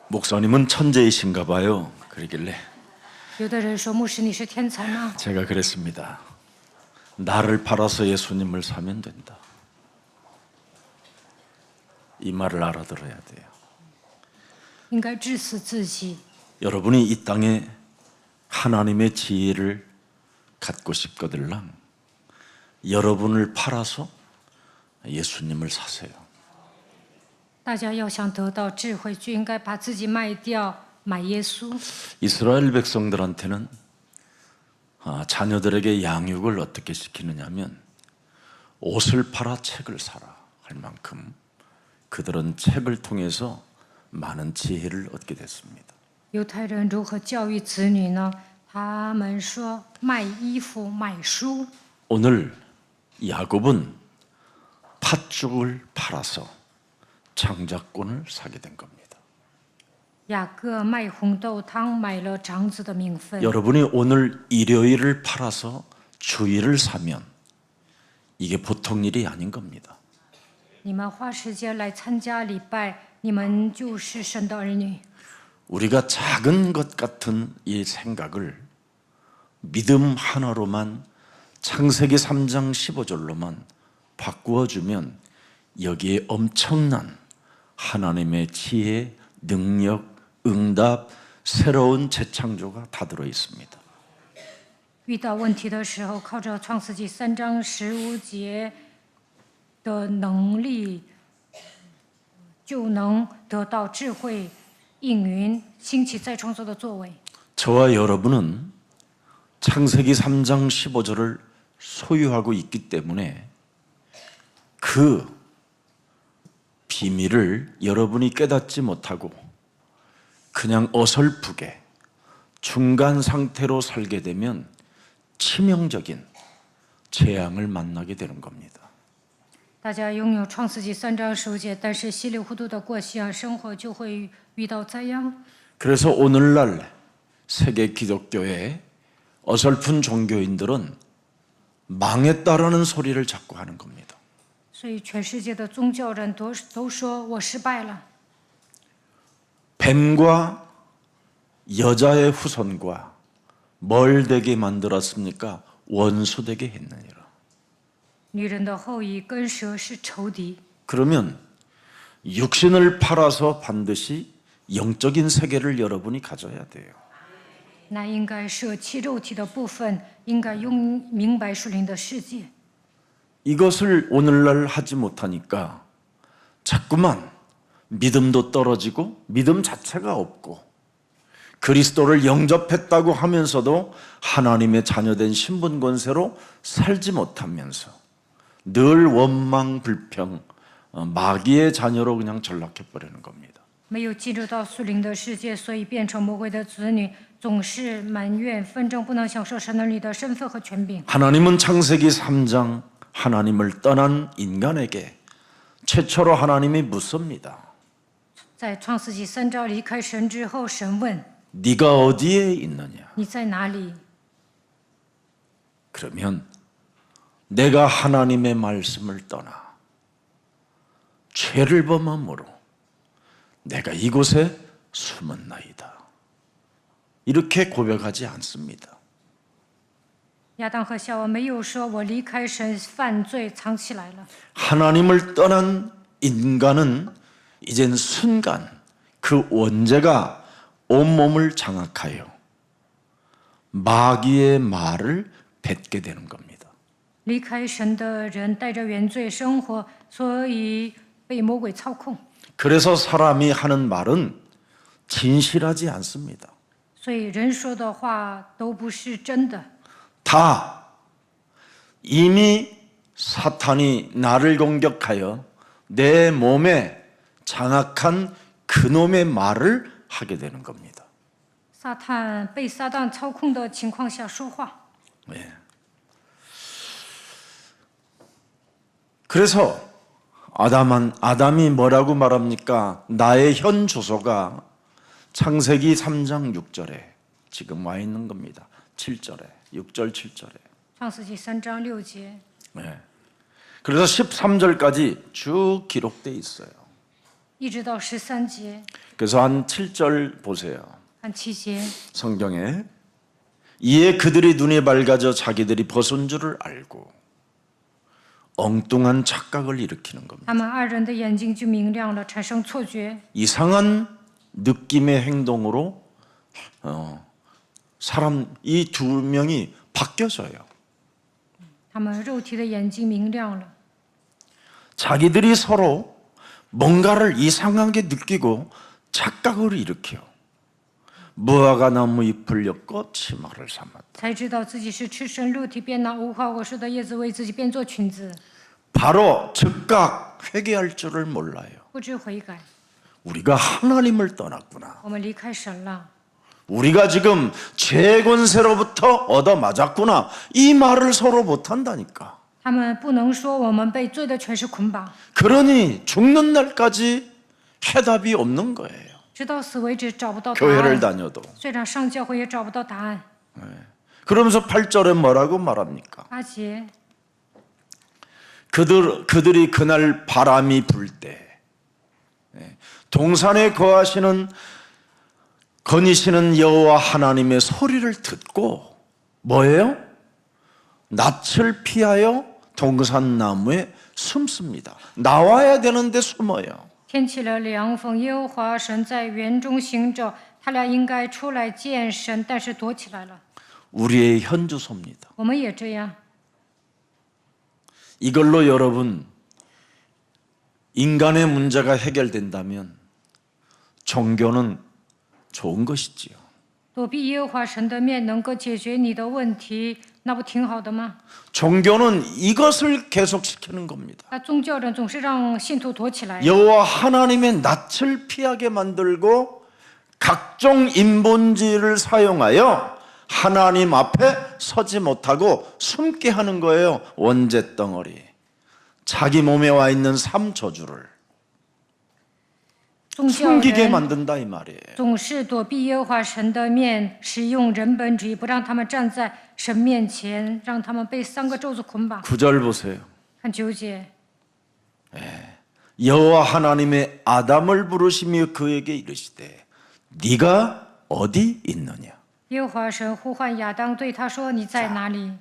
목사님은 천재이신가 봐요. 그러길래 有的人说牧师你是天才吗？ 제가 그랬습니다. 나를 팔아서 예수님을 사면 된다. 이 말을 알아들어야 돼요. 应该致死自己。 여러분이 이 땅에 하나님의 지혜를 갖고 싶거들랑 여러분을 팔아서 예수님을 사세요. 大家要想得到智慧，就应该把自己卖掉，买耶稣。 이스라엘 백성들한테는 자녀들에게 양육을 어떻게 시키느냐면 옷을 팔아 책을 사라 할 만큼 그들은 책을 통해서 많은 지혜를 얻게 됐습니다. 犹太人如何教育子女呢？他们说卖衣服、买书。 오늘 야곱은 팥죽을 팔아서 장자권을 사게 된 겁니다. 雅各卖红豆汤，买了长子的名分。 여러분이 오늘 일요일을 팔아서 주일을 사면 이게 보통 일이 아닌 겁니다. 你们花时间来参加礼拜，你们就是神的儿女。 우리가 작은 것 같은 이 생각을 믿음 하나로만 창세기 3장 15절로만 바꾸어주면 여기에 엄청난 하나님의 지혜, 능력, 응답, 새로운 재창조가 다 들어 있습니다. 遇到问题的时候，靠着创世纪3章15节的能力，就能得到智慧、应允、兴起再创造的作为。 저와 여러분은 창세기 3장 15절을 소유하고 있기 때문에 그 비밀을 여러분이 깨닫지 못하고 그냥 어설프게 중간 상태로 살게 되면 치명적인 재앙을 만나게 되는 겁니다. 大家拥有创世纪3章15节，但是稀里糊涂的过信仰生活，就会遇到灾殃。 그래서 오늘날 세계 기독교의 어설픈 종교인들은 망했다라는 소리를 자꾸 하는 겁니다. 所以全世界的宗教人都说我失败了。 뱀과 여자의 후손과 뭘 되게 만들었습니까? 원수 되게 했느니라. 女人的后裔跟蛇是仇敌。 그러면 육신을 팔아서 반드시 영적인 세계를 여러분이 가져야 돼요. 那应该舍弃肉体的部分，应该用明白属灵的世界。 이것을 오늘날 하지 못하니까 자꾸만 믿음도 떨어지고 믿음 자체가 없고 그리스도를 영접했다고 하면서도 하나님의 자녀된 신분 권세로 살지 못하면서 늘 원망 불평 마귀의 자녀로 그냥 전락해버리는 겁니다. 没有进入到属灵的世界，所以变成魔鬼的子女，总是埋怨纷争，不能享受神儿女的身份和权柄。 하나님은 창세기 3장 하나님을 떠난 인간에게 최초로 하나님이 묻습니다. 在创世纪3章离开神之后，神问 네가 어디에 있느냐? 你在哪里？ 그러면 내가 하나님의 말씀을 떠나 죄를 범함으로 내가 이곳에 숨었나이다. 이렇게 고백하지 않습니다. 亚当和夏娃没有说我离开神犯罪藏起来了。 하나님을 떠난 인간은 이젠 순간 그 원죄가 온몸을 장악하여 마귀의 말을 뱉게 되는 겁니다. 离开神的人带着原罪生活，所以被魔鬼操控。 그래서 사람이 하는 말은 진실하지 않습니다. 所以人说的话都不是真的。 다 이미 사탄이 나를 공격하여 내 몸에 장악한 그놈의 말을 하게 되는 겁니다. 被撒旦操控的情况下说话。 네. 그래서 아담이 뭐라고 말합니까? 나의 현 주소가 창세기 3장 6절에 지금 와 있는 겁니다. 7절에 6절 7절에. 创世纪3章6节。 네. 그래서 13절까지 쭉 기록돼 있어요. 一直到13节， 그래서 한 7절 보세요. 看7节。 성경에 이에 그들이 눈이 밝아져 자기들이 벗은 줄을 알고 엉뚱한 착각을 일으키는 겁니다. 他们二人的眼睛就明亮了，产生错觉， 이상한 느낌의 행동으로 사람 이 두 명이 바뀌어져요. 他们肉体的眼睛明亮了， 자기들이 서로 뭔가를 이상하게 느끼고 착각을 일으켜요. 무화과 나무 잎을 엮어 치마를 삼았다. 才知道自己是赤身露体，便拿无花果树的叶子为自己编做裙子， 바로 즉각 회개할 줄을 몰라요. 不知悔改。 우리가 하나님을 떠났구나. 我们离开神了， 우리가 지금 죄 권세로부터 얻어맞았구나. 이 말을 서로 못한다니까. 他们不能说我们被罪的权势捆绑， 그러니 죽는 날까지 해답이 없는 거예요. 直到死为止找不到答 교회를 案。 다녀도. 虽然上教会也找不到答案。 그러면서 8절에 뭐라고 말합니까? 8节， 그들이 그날 바람이 불 때 동산에 거니시는 여호와 하나님의 소리를 듣고 뭐예요? 낯을 피하여 동산 나무에 숨습니다. 나와야 되는데 숨어요. 天起了凉风，耶和华神在园中行走，他俩应该出来见神，但是躲起来了。 우리의 현주소입니다. 我们也这样， 이걸로 여러분 인간의 문제가 해결된다면 종교는 좋은 것이지요. 躲避耶和华神的面能够解决你的问题，那不挺好的吗？ 종교는 이것을 계속시키는 겁니다. 那宗教人总是让信徒躲起来， 여호와 하나님의 낯을 피하게 만들고 각종 인본주의를 사용하여 하나님 앞에 서지 못하고 숨게 하는 거예요. 원죄 덩어리. 자기 몸에 와 있는 삼저주를 宗教 숨기게 人 만든다 이 말이에요. 总是躲避耶和华神的面，使用人本主义，不让他们站在神面前，让他们被3个咒诅捆绑。 9절 보세요. 看9节， 여호와 하나님의 아담을 부르시며 그에게 이르시되 네가 어디 있느냐. 耶和华神呼唤亚当，对他说：“你在哪里？”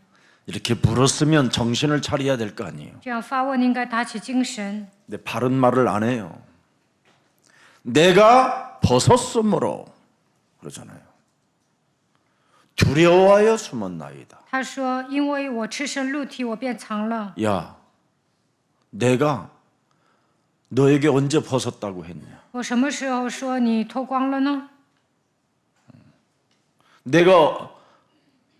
이렇게 물었으면 정신을 차려야 될 거 아니에요. 这样发问应该打起精神。 근데 바른 말을 안 해요. 내가 벗었으므로 그러잖아요. 두려워하여 숨었나이다. 他说：“因为我赤身露体，我便藏了。 야, 내가 너에게 언제 벗었다고 했냐? 我什么时候说你脱光了呢？ 내가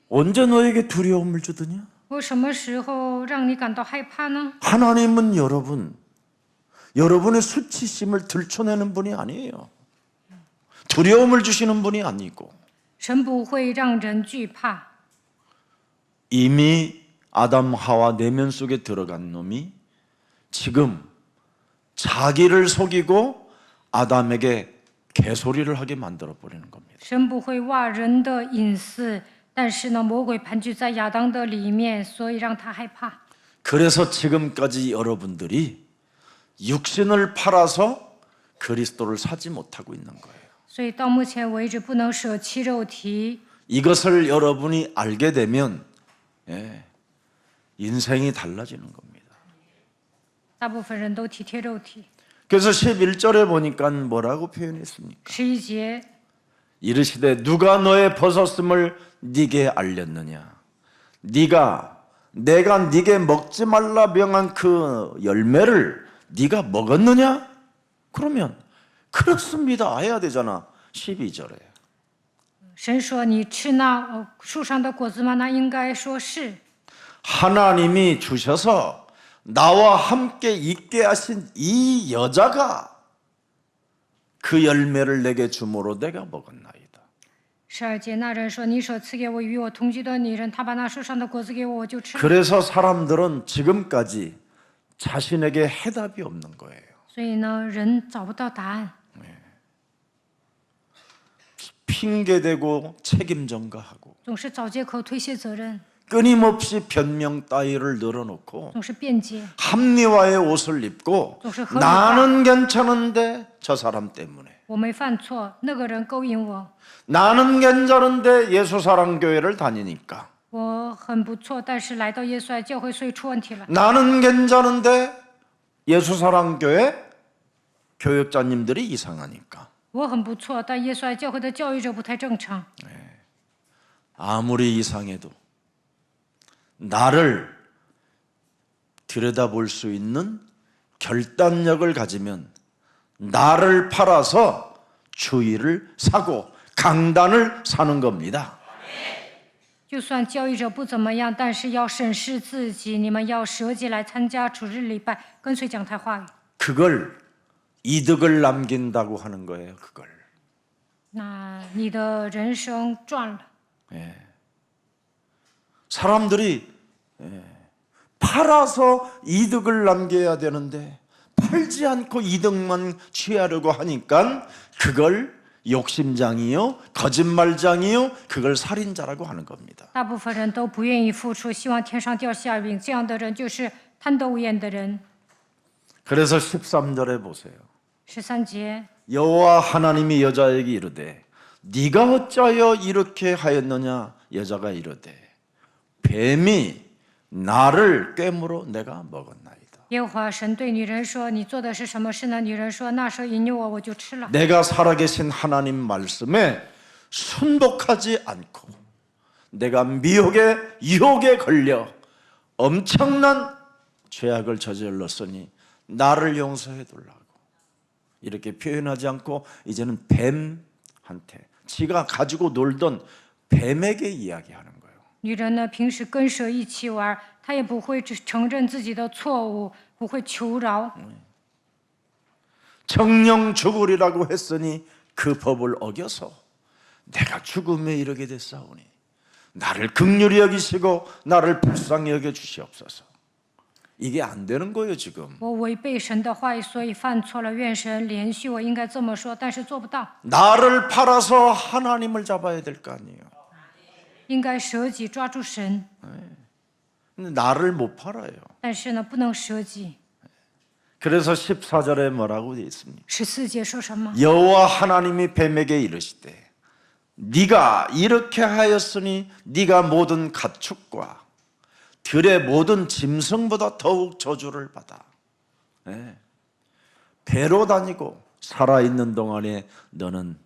언제 너에게 두려움을 주더냐? 我什么时候让你感到害怕呢？ 하나님은 여러분의 수치심을 들춰내는 분이 아니에요. 두려움을 주시는 분이 아니고 神不会让人惧怕。 이미 아담 하와 내면 속에 들어간 놈이 지금 자기를 속이고 아담에게 개소리를 하게 만들어 버리는 겁니다. 神不会挖人的隐私，但是呢，魔鬼盘踞在亚当的里面，所以让他害怕。 그래서 지금까지 여러분들이 육신을 팔아서 그리스도를 사지 못하고 있는 거예요. 所以到目前为止，不能舍弃肉体。 이것을 여러분이 알게 되면 인생이 달라지는 겁니다. 大部分人都体贴肉体。 그래서 11절에 보니까 뭐라고 표현했습니까? 11节， 이르시되 누가 너의 벗었음을 네게 알렸느냐? 내가 네게 먹지 말라 명한 그 열매를 네가 먹었느냐? 그러면 그렇습니다 해야 되잖아. 12절에 神说：“你吃那树上的果子吗？”那应该说是。 하나님이 주셔서 나와 함께 있게 하신 이 여자가 그 열매를 내게 주므로 내가 먹었나이다. 12节，那人说：“你所赐给我与我同居的女人，她把那树上的果子给我，我就吃了。 그래서 사람들은 지금까지 자신에게 해답이 없는 거예요. ”所以呢，人找不到答案， 핑계대고 책임 전가하고 总是找借口推卸责任。 끊임없이 변명 따위를 늘어놓고 总是辩解， 합리화의 옷을 입고 좀合理化。 나는 괜찮은데 저 사람 때문에, 我没犯错，那个人勾引我， 나는 괜찮은데 예수사랑교회를 다니니까, 我很不错，但是来到耶稣爱教会，所以出问题了。 나는 괜찮은데 예수사랑교회 교육자님들이 이상하니까. 我很不错，但耶稣爱教会的教育者不太正常。 아무리 이상해도 나를 들여다볼 수 있는 결단력을 가지면 나를 팔아서 주의를 사고 강단을 사는 겁니다. 就算教育者不怎么样，但是要审视自己，你们要舍己来参加主日礼拜，跟随讲台话语。 그걸 이득을 남긴다고 하는 거예요. 그걸. 那你的人生赚了。 사람들이 팔아서 이득을 남겨야 되는데 팔지 않고 이득만 취하려고 하니까 그걸 욕심장이요, 거짓말장이요, 그걸 살인자라고 하는 겁니다. 大部分人都不愿意付出，希望天上掉馅饼，这样的人就是贪得无厌的人。 그래서 13절에 보세요. 13节， 여호와 하나님이 여자에게 이르되 네가 어찌하여 이렇게 하였느냐. 여자가 이르되 뱀이 나를 꿰물어 내가 먹었나이다. 耶和华神对女人说：“你做的是什么事呢？”女人说：“那蛇引诱我，我就吃了。 내가 살아계신 하나님 말씀에 순복하지 않고 내가 미혹에 유혹에 걸려 엄청난 죄악을 저질렀으니 나를 용서해 달라고. 이렇게 표현하지 않고 이제는 뱀한테 지가 가지고 놀던 뱀에게 이야기하는 거예요. 女人呢，平时跟蛇一起玩，她也不会承认自己的错误，不会求饶。 정령 죽으리라고 했으니 그 법을 어겨서 내가 죽음에 이르게 됐사오니 나를 긍휼히 여기시고 나를 불쌍히 여겨 주시옵소서. 이게 안 되는 거예요 지금. 我违背神的话语，所以犯错了，愿神怜恤我。应该这么说，但是做不到。 나를 팔아서 하나님을 잡아야 될 거 아니에요. 应该舍己抓住神， 근데 나를 못 팔아요. 但是呢，不能舍己。 그래서 14절에 뭐라고 되어 있습니까? 14节说什么？ 여호와 하나님이 뱀에게 이르시되 네가 이렇게 하였으니 네가 모든 가축과 들의 모든 짐승보다 더욱 저주를 받아. 배로 다니고 살아있는 동안에 너는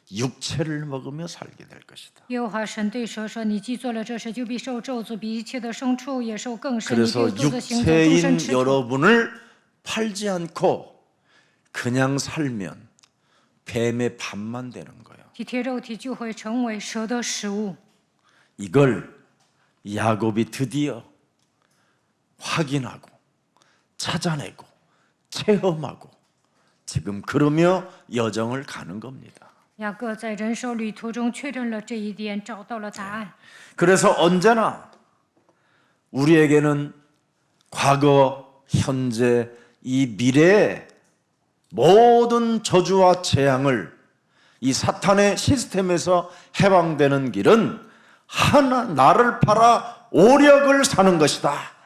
육체를 먹으며 살게 될 것이다. 耶和华神对蛇说：“你既做了这事，就必受咒诅，比一切的牲畜也受更甚。你必 그래서 有肚子行走，终身 육체인 吃土。 여러분을 팔지 않고 그냥 살면 뱀의 밥만 되는 거예요. 体贴肉体就会成为蛇的食物。 이걸 야곱이 드디어 확인하고 찾아내고 체험하고 지금 그러며 여정을 가는 겁니다. 雅各在人生旅途中确认了这一点，找到了答案。 그래서 언제나 우리에게는 과거, 현재, 이 미래의 모든 저주와 재앙을 이 사탄의 시스템에서 해방되는 길은 하나 나를 팔아 오력을 사는 것이다.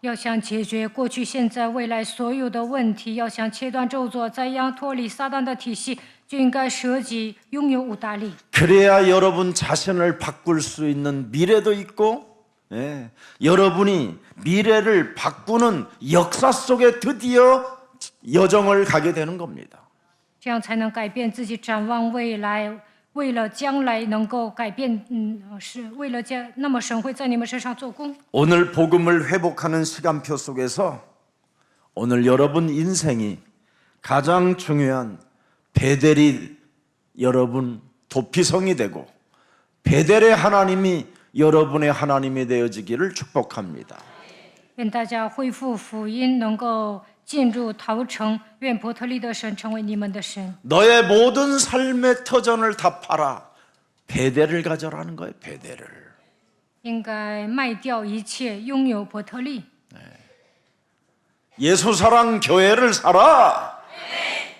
要想解决过去、现在、未来所有的问题，要想切断咒诅，怎样脱离撒旦的体系，就应该舍己，拥有五大力。 그래야 여러분 자신을 바꿀 수 있는 미래도 있고, 여러분이 미래를 바꾸는 역사 속에 드디어 여정을 가게 되는 겁니다. 这样才能改变自己，展望未来。为了将来能够改变，是为了那么神会在你们身上做工。 오늘 복음을 회복하는 시간표 속에서 오늘 여러분 인생이 가장 중요한 베델이 여러분 도피성이 되고 베델의 하나님이 여러분의 하나님이 되어지기를 축복합니다. 愿大家恢复福音，能够进入陶城，愿伯特利的神成为你们的神。 너의 모든 삶의 터전을 다 팔아 베델을 가져라는 거예요. 베델을. 应该卖掉一切，拥有伯特利。 예수사랑 교회를 사라.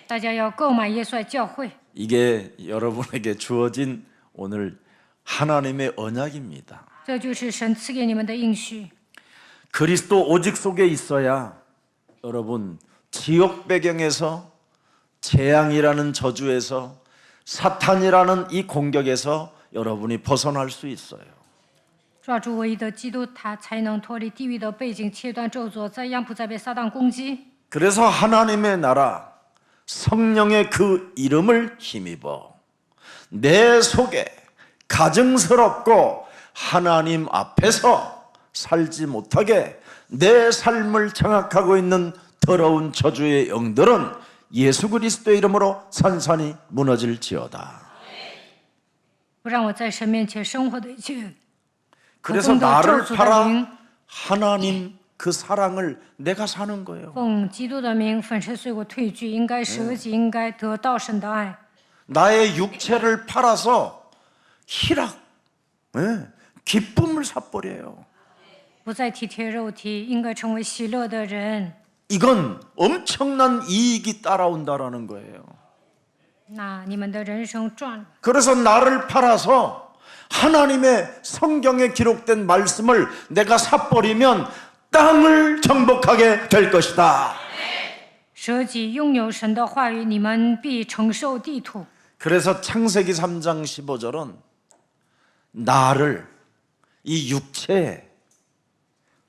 大家要购买耶稣爱教会， 이게 여러분에게 주어진 오늘 하나님의 언약입니다. 这就是神赐给你们的应许。 그리스도 오직 속에 있어야 여러분 지옥 배경에서 재앙이라는 저주에서 사탄이라는 이 공격에서 여러분이 벗어날 수 있어요. 抓住唯一的基督，他才能脱离地狱的背景，切断咒诅，再样不再被撒旦攻击。 그래서 하나님의 나라, 성령의 그 이름을 힘입어 내 속에 가증스럽고 하나님 앞에서 살지 못하게 내 삶을 장악하고 있는 더러운 저주의 영들은 예수 그리스도의 이름으로 산산이 무너질지어다. 不让我在神面前生活的一切 그래서 的 나를 咒诅的 팔아 灵， 하나님 그 사랑을 내가 사는 거예요. 奉基督的名粉身碎骨退去，应该舍己，应该得到神的爱。 나의 육체를 팔아서 희락, 기쁨을 사버려요. 不再体贴肉体，应该成为喜乐的人。 이건 엄청난 이익이 따라온다라는 거예요. 那你们的人生赚了。 그래서 나를 팔아서 하나님의 성경에 기록된 말씀을 내가 사버리면 땅을 정복하게 될 것이다. 舍己拥有神的话语，你们必承受地土。 그래서 창세기 3장 15절은 나를 이 육체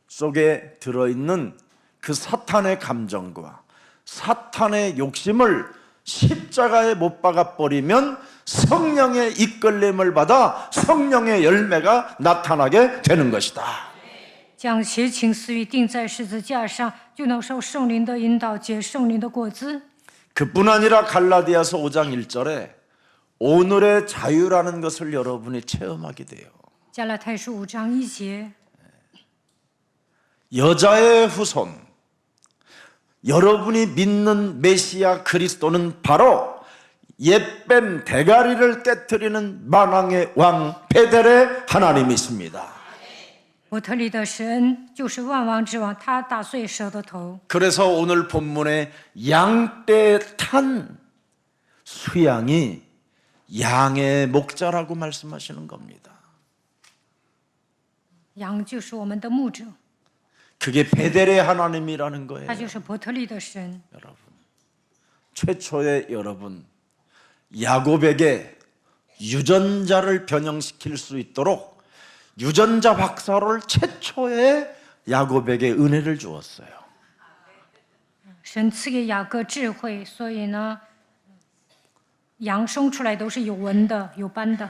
속에 들어있는 그 사탄의 감정과 사탄의 욕심을 십자가에 못 박아 버리면 성령의 이끌림을 받아 성령의 열매가 나타나게 되는 것이다. 将邪情私欲钉在十字架上，就能受圣灵的引导，结圣灵的果子。 그뿐 아니라 갈라디아서 5장 1절에 오늘의 자유라는 것을 여러분이 체험하게 돼요. 加拉太书5章1节， 여자의 후손, 여러분이 믿는 메시아 그리스도는 바로 옛뱀 대가리를 깨뜨리는 만왕의 왕 베델의 하나님이십니다. 伯特利的神就是万王之王，他打碎蛇的头。 그래서 오늘 본문에 양떼 탄 수양이 양의 목자라고 말씀하시는 겁니다. 羊就是我们的牧者， 그게 베델의 하나님이라는 거예요. 他就是伯特利的神。 여러분, 최초의 여러분 야곱에게 유전자를 변형시킬 수 있도록 유전자 박사를 최초의 야곱에게 은혜를 주었어요. 神赐给雅各智慧，所以呢，羊生出来都是有纹的、有斑的。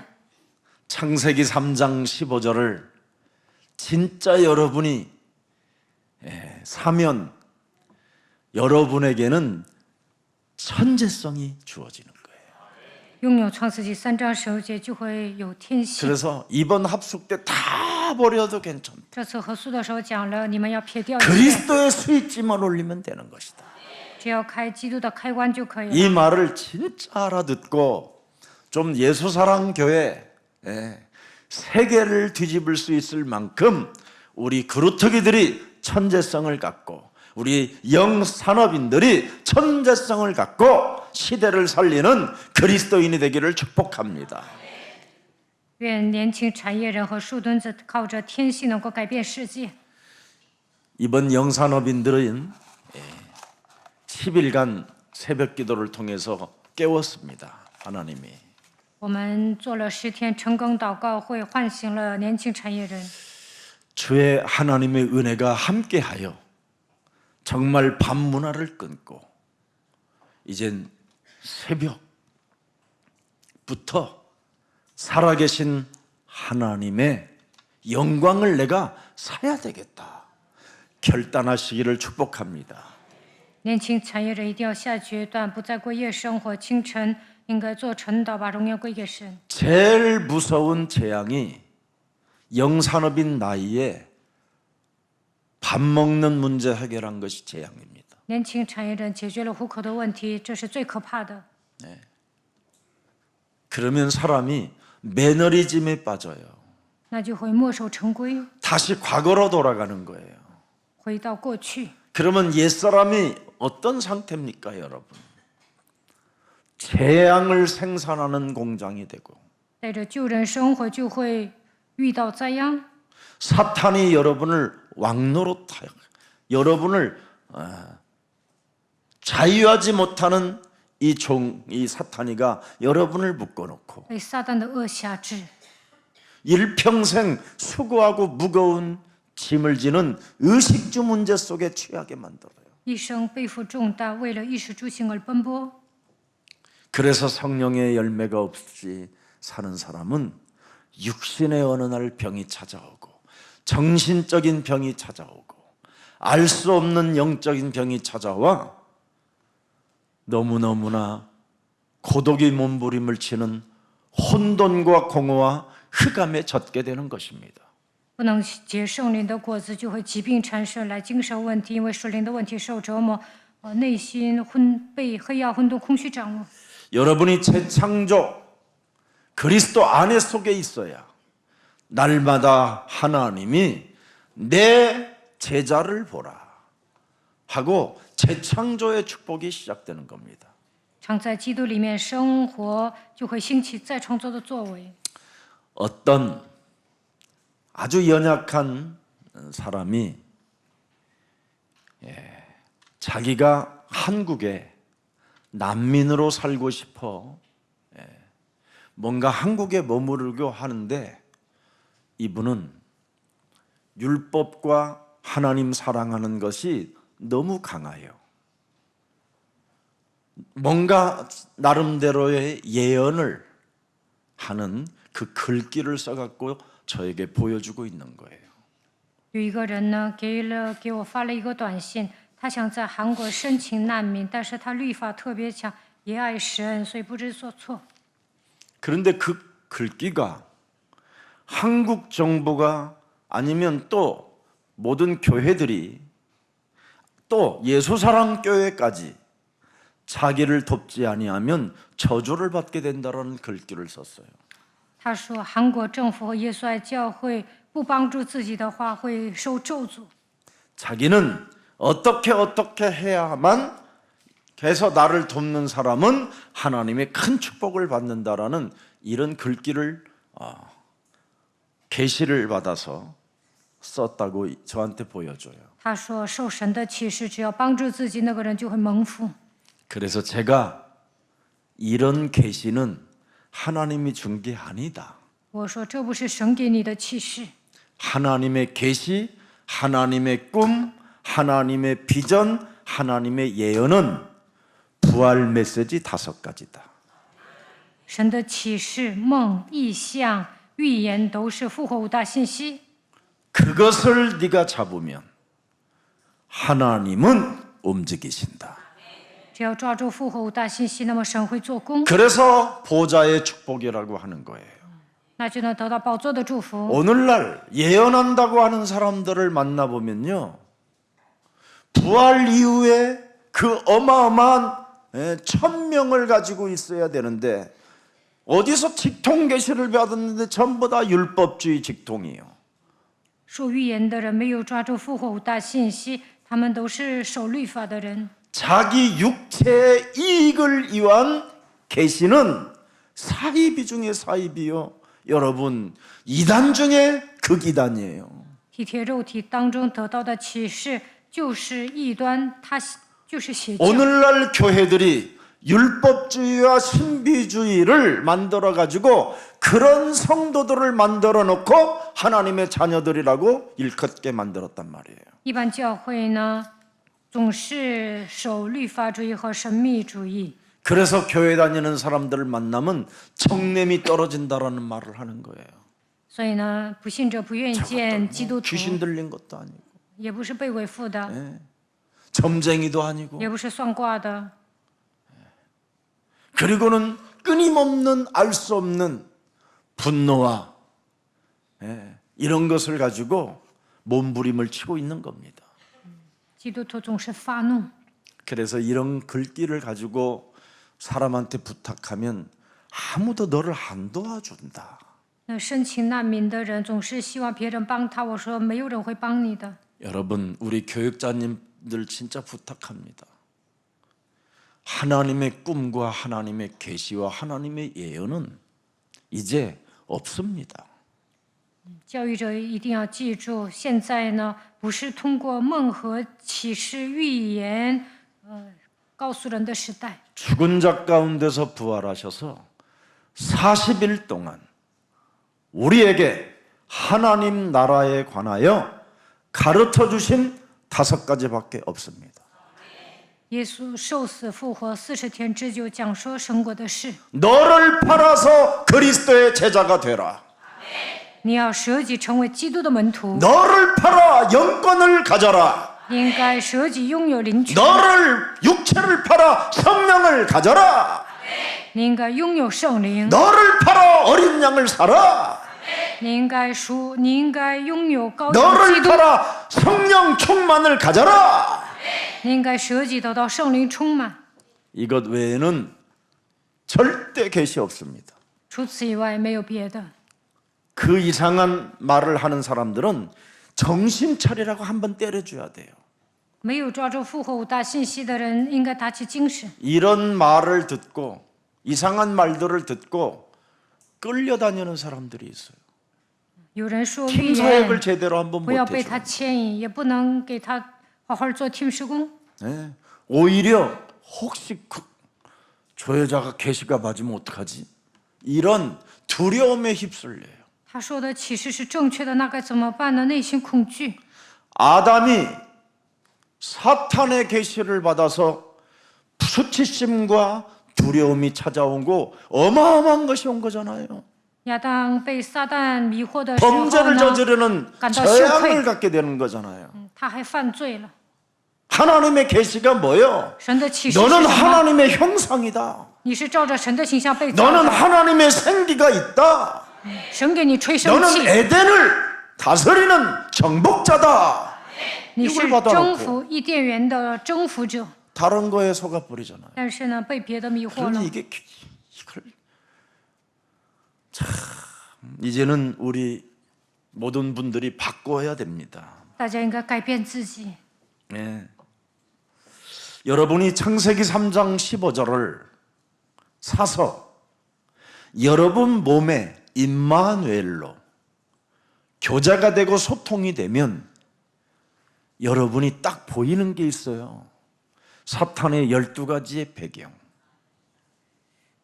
창세기 3장 15절을 진짜 여러분이 사면 여러분에게는 천재성이 주어지는 거예요. 拥有创世纪3章15节，就会有天性。 그래서 이번 합숙 때 다 버려도 괜찮다. 这次合宿的时候讲了，你们要撇掉一切， 그리스도의 스위치만 올리면 되는 것이다. 只要开基督的开关就可以了。 이 말을 진짜 알아듣고 좀 예수사랑 교회 세계를 뒤집을 수 있을 만큼 우리 그루터기들이 천재성을 갖고 우리 영산업인들이 천재성을 갖고 시대를 살리는 그리스도인이 되기를 축복합니다. 愿年轻产业人和树墩子靠着天性能够改变世界。 이번 영산업인들은 10일간 새벽 기도를 통해서 깨웠습니다. 하나님이. 我们做了10天晨更祷告会，唤醒了年轻产业人。 주의 하나님의 은혜가 함께하여 정말 밤 문화를 끊고 이젠 새벽부터 살아계신 하나님의 영광을 내가 사야 되겠다 결단하시기를 축복합니다. 年轻产业人一定要下决断，不再过夜生活，清晨应该做晨祷，把荣耀归给神。 제일 무서운 재앙이 영산업인 나이에 밥 먹는 문제 해결한 것이 재앙입니다. 年轻产业人解决了糊口的问题，这是最可怕的。 그러면 사람이 매너리즘에 빠져요. 那就会墨守成规， 다시 과거로 돌아가는 거예요. 回到过去。 그러면 옛사람이 어떤 상태입니까, 여러분? 재앙을 생산하는 공장이 되고 带着旧人生活，就会遇到灾殃。 사탄이 여러분을 왕노릇하여 여러분을 자유하지 못하는 이 사탄이가 여러분을 묶어놓고 被撒旦的恶辖制， 일평생 수고하고 무거운 짐을 지는 의식주 문제 속에 취하게 만들어요. 一生背负重担，为了衣食住行而奔波。 그래서 성령의 열매가 없이 사는 사람은 육신의 어느 날 병이 찾아오고 정신적인 병이 찾아오고 알 수 없는 영적인 병이 찾아와 너무너무나 고독이 몸부림을 치는 혼돈과 공허와 흑암에 젖게 되는 것입니다. 不能结圣灵的果子，就会疾病缠身，来经受问题，因为属灵的问题受折磨，内心被黑暗、混沌、空虚掌握。 여러분이 재창조 그리스도 안에 속에 있어야 날마다 하나님이 내 제자를 보라 하고 재창조의 축복이 시작되는 겁니다. 常在基督里面生活，就会兴起再创造的作为。 어떤 아주 연약한 사람이 자기가 한국에 난민으로 살고 싶어 뭔가 한국에 머무르려 하는데 이분은 율법과 하나님 사랑하는 것이 너무 강해요. 뭔가 나름대로의 예언을 하는 그 글귀를 써갖고 저에게 보여주고 있는 거예요. 有一个人呢，给我发了一个短信，他想在韩国申请难民，但是他律法特别强，也爱神，所以不知所措。 그런데 그 글귀가 한국 정부가 아니면 또 모든 교회들이 또 예수사랑교회까지 자기를 돕지 아니하면 저주를 받게 된다라는 글귀를 썼어요. 他说，韩国政府和耶稣爱教会不帮助自己的话，会受咒诅。 자기는 어떻게 해야만 해서 나를 돕는 사람은 하나님의 큰 축복을 받는다라는 이런 글귀를 계시를 받아서 썼다고 저한테 보여줘요. 他说，受神的启示，只要帮助自己，那个人就会蒙福。 그래서 제가 이런 계시는 하나님이 준 게 아니다. 我说，这不是神给你的启示， 하나님의 계시, 하나님의 꿈, 하나님의 비전, 하나님의 예언은 부활 메시지 5가지다. 神的启示、梦、意象、预言都是复活5大信息。 그것을 네가 잡으면 하나님은 움직이신다. 只要抓住复活5大信息，那么神会做工， 그래서 보좌의 축복이라고 하는 거예요. 那就能得到宝座的祝福。 오늘날 예언한다고 하는 사람들을 만나보면요, 부활 이후에 그 어마어마한 1000명을 가지고 있어야 되는데 어디서 직통 계시를 받았는데 전부 다 율법주의 직통이에요. 说预言的人没有抓住复活5大信息，他们都是守律法的人。 자기 육체의 이익을 위한 계시는 사이비 중에 사이비요. 여러분, 이단 중에 극이단이에요. 体贴肉体当中得到的启示就是异端，它就是邪教。 오늘날 교회들이 율법주의와 신비주의를 만들어 가지고 그런 성도들을 만들어 놓고 하나님의 자녀들이라고 일컫게 만들었단 말이에요. 一般教会呢，总是守律法主义和神秘主义， 그래서 교회 다니는 사람들을 만나면 정냄이 떨어진다라는 말을 하는 거예요. 所以呢，不信者不愿意见基督徒， 귀신 들린 것도 아니고, 也不是被伪附的， 점쟁이도 아니고, 也不是算卦的， 그리고는 끊임없는 알 수 없는 분노와 이런 것을 가지고 몸부림을 치고 있는 겁니다. 基督徒总是发怒。 그래서 이런 글귀를 가지고 사람한테 부탁하면 아무도 너를 안 도와준다. 那申请难民的人总是希望别人帮他，我说没有人会帮你的。 여러분, 우리 교육자님들 진짜 부탁합니다. 하나님의 꿈과 하나님의 계시와 하나님의 예언은 이제 없습니다. 教育者一定要记住，现在呢不是通过梦和启示预言，告诉人的时代。 죽은 자 가운데서 부활하셔서 40일 동안 우리에게 하나님 나라에 관하여 가르쳐 주신 5가지밖에 없습니다. 耶稣受死复活40天之久，讲说神国的事。 너를 팔아서 그리스도의 제자가 되라. 你要舍己成为基督的门徒， 너를 팔아 영권을 가져라. 应该舍己拥有灵权， 너를 육체를 팔아 성령을 가져라. 你应该拥有圣灵， 너를 팔아 어린 양을 사라. 你应该拥有羔羊基 너를 督， 팔아 성령 충만을 가져라. 你应该舍己得到圣灵充满。 이것 외에는 절대 계시 없습니다. 除此以外没有别的。 그 이상한 말을 하는 사람들은 정신 차리라고 한번 때려줘야 돼요. 没有抓住复活5大信息的人，应该打起精神。 이런 말을 듣고 이상한 말들을 듣고 끌려다니는 사람들이 있어요. 有人说预 팀 사역을 言 제대로 한번 不要被他 못해줘. 牵引，也不能给他好好做팀施工。 네. 오히려 혹시 저 여자가 계시가 맞으면 어떡하지? 이런 두려움에 휩쓸려요. 他说的启示是正确的，那该怎么办呢？内心恐惧。 아담이 사탄의 계시를 받아서 수치심과 두려움이 찾아오고 어마어마한 것이 온 거잖아요. 亚当被撒旦迷惑的时候 범죄를 呢， 저지르는 感到羞 재앙을 愧， 갖게 되는 거잖아요. 他还犯罪了。 하나님의 계시가 뭐예요? 神的启示是 너는 什么？ 하나님의 형상이다. 你是照着神的形象被造 너는 的， 하나님의 생기가 있다. 神给你吹生 너는 气， 에덴을 다스리는 정복자다. 你是 이걸 받아놓고 征服伊甸园的征服者。 다른 거에 속아버리잖아요. 但是呢，被别的迷惑 그러니 了。 이걸 참 이제는 우리 모든 분들이 바꿔야 됩니다. 大家应该改变自己。 네. 여러분이 창세기 3장 15절을 사서 여러분 몸에 임마누엘로 교제가 되고 소통이 되면 여러분이 딱 보이는 게 있어요. 사탄의 12가지의 배경.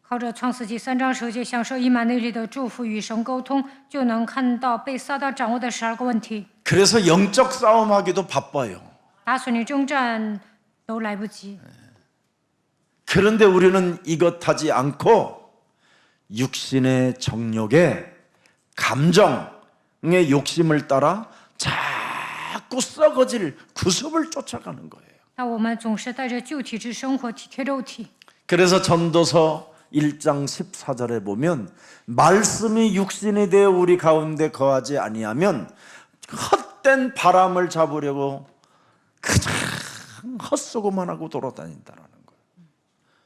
靠着创世纪3章10节享受以马内利的祝福，与神沟通，就能看到被撒旦掌握的12个问题。 그래서 영적 싸움하기도 바빠요. 打属灵征战都来不及。 그런데 우리는 이것 하지 않고 육신의 정욕에 감정의 욕심을 따라 자꾸 썩어질 구습을 쫓아가는 거예요. 但我们总是带着旧体质生活，体贴肉体。 그래서 전도서 1장 14절에 보면 말씀이 육신이 되어 우리 가운데 거하지 아니하면 헛된 바람을 잡으려고 그냥 헛수고만 하고 돌아다닌다라는 거예요.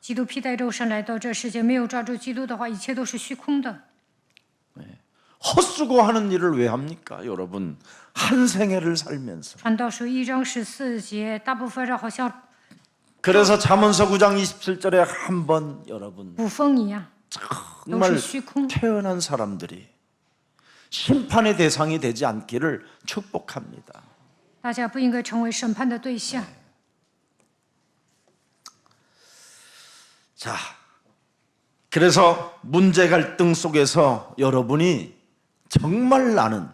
基督披戴肉身来到这世界，没有抓住基督的话，一切都是虚空的。 헛수고하는 일을 왜 합니까? 여러분 한 생애를 살면서. 传道书1章14节，大部分人好像 그래서 잠언서 9장 27절에 한번 여러분 捕风一样，都 정말 是虚空。 태어난 사람들이 심판의 대상이 되지 않기를 축복합니다. 大家不应该成为审判的对象。 자, 그래서 문제 갈등 속에서 여러분이 정말 나는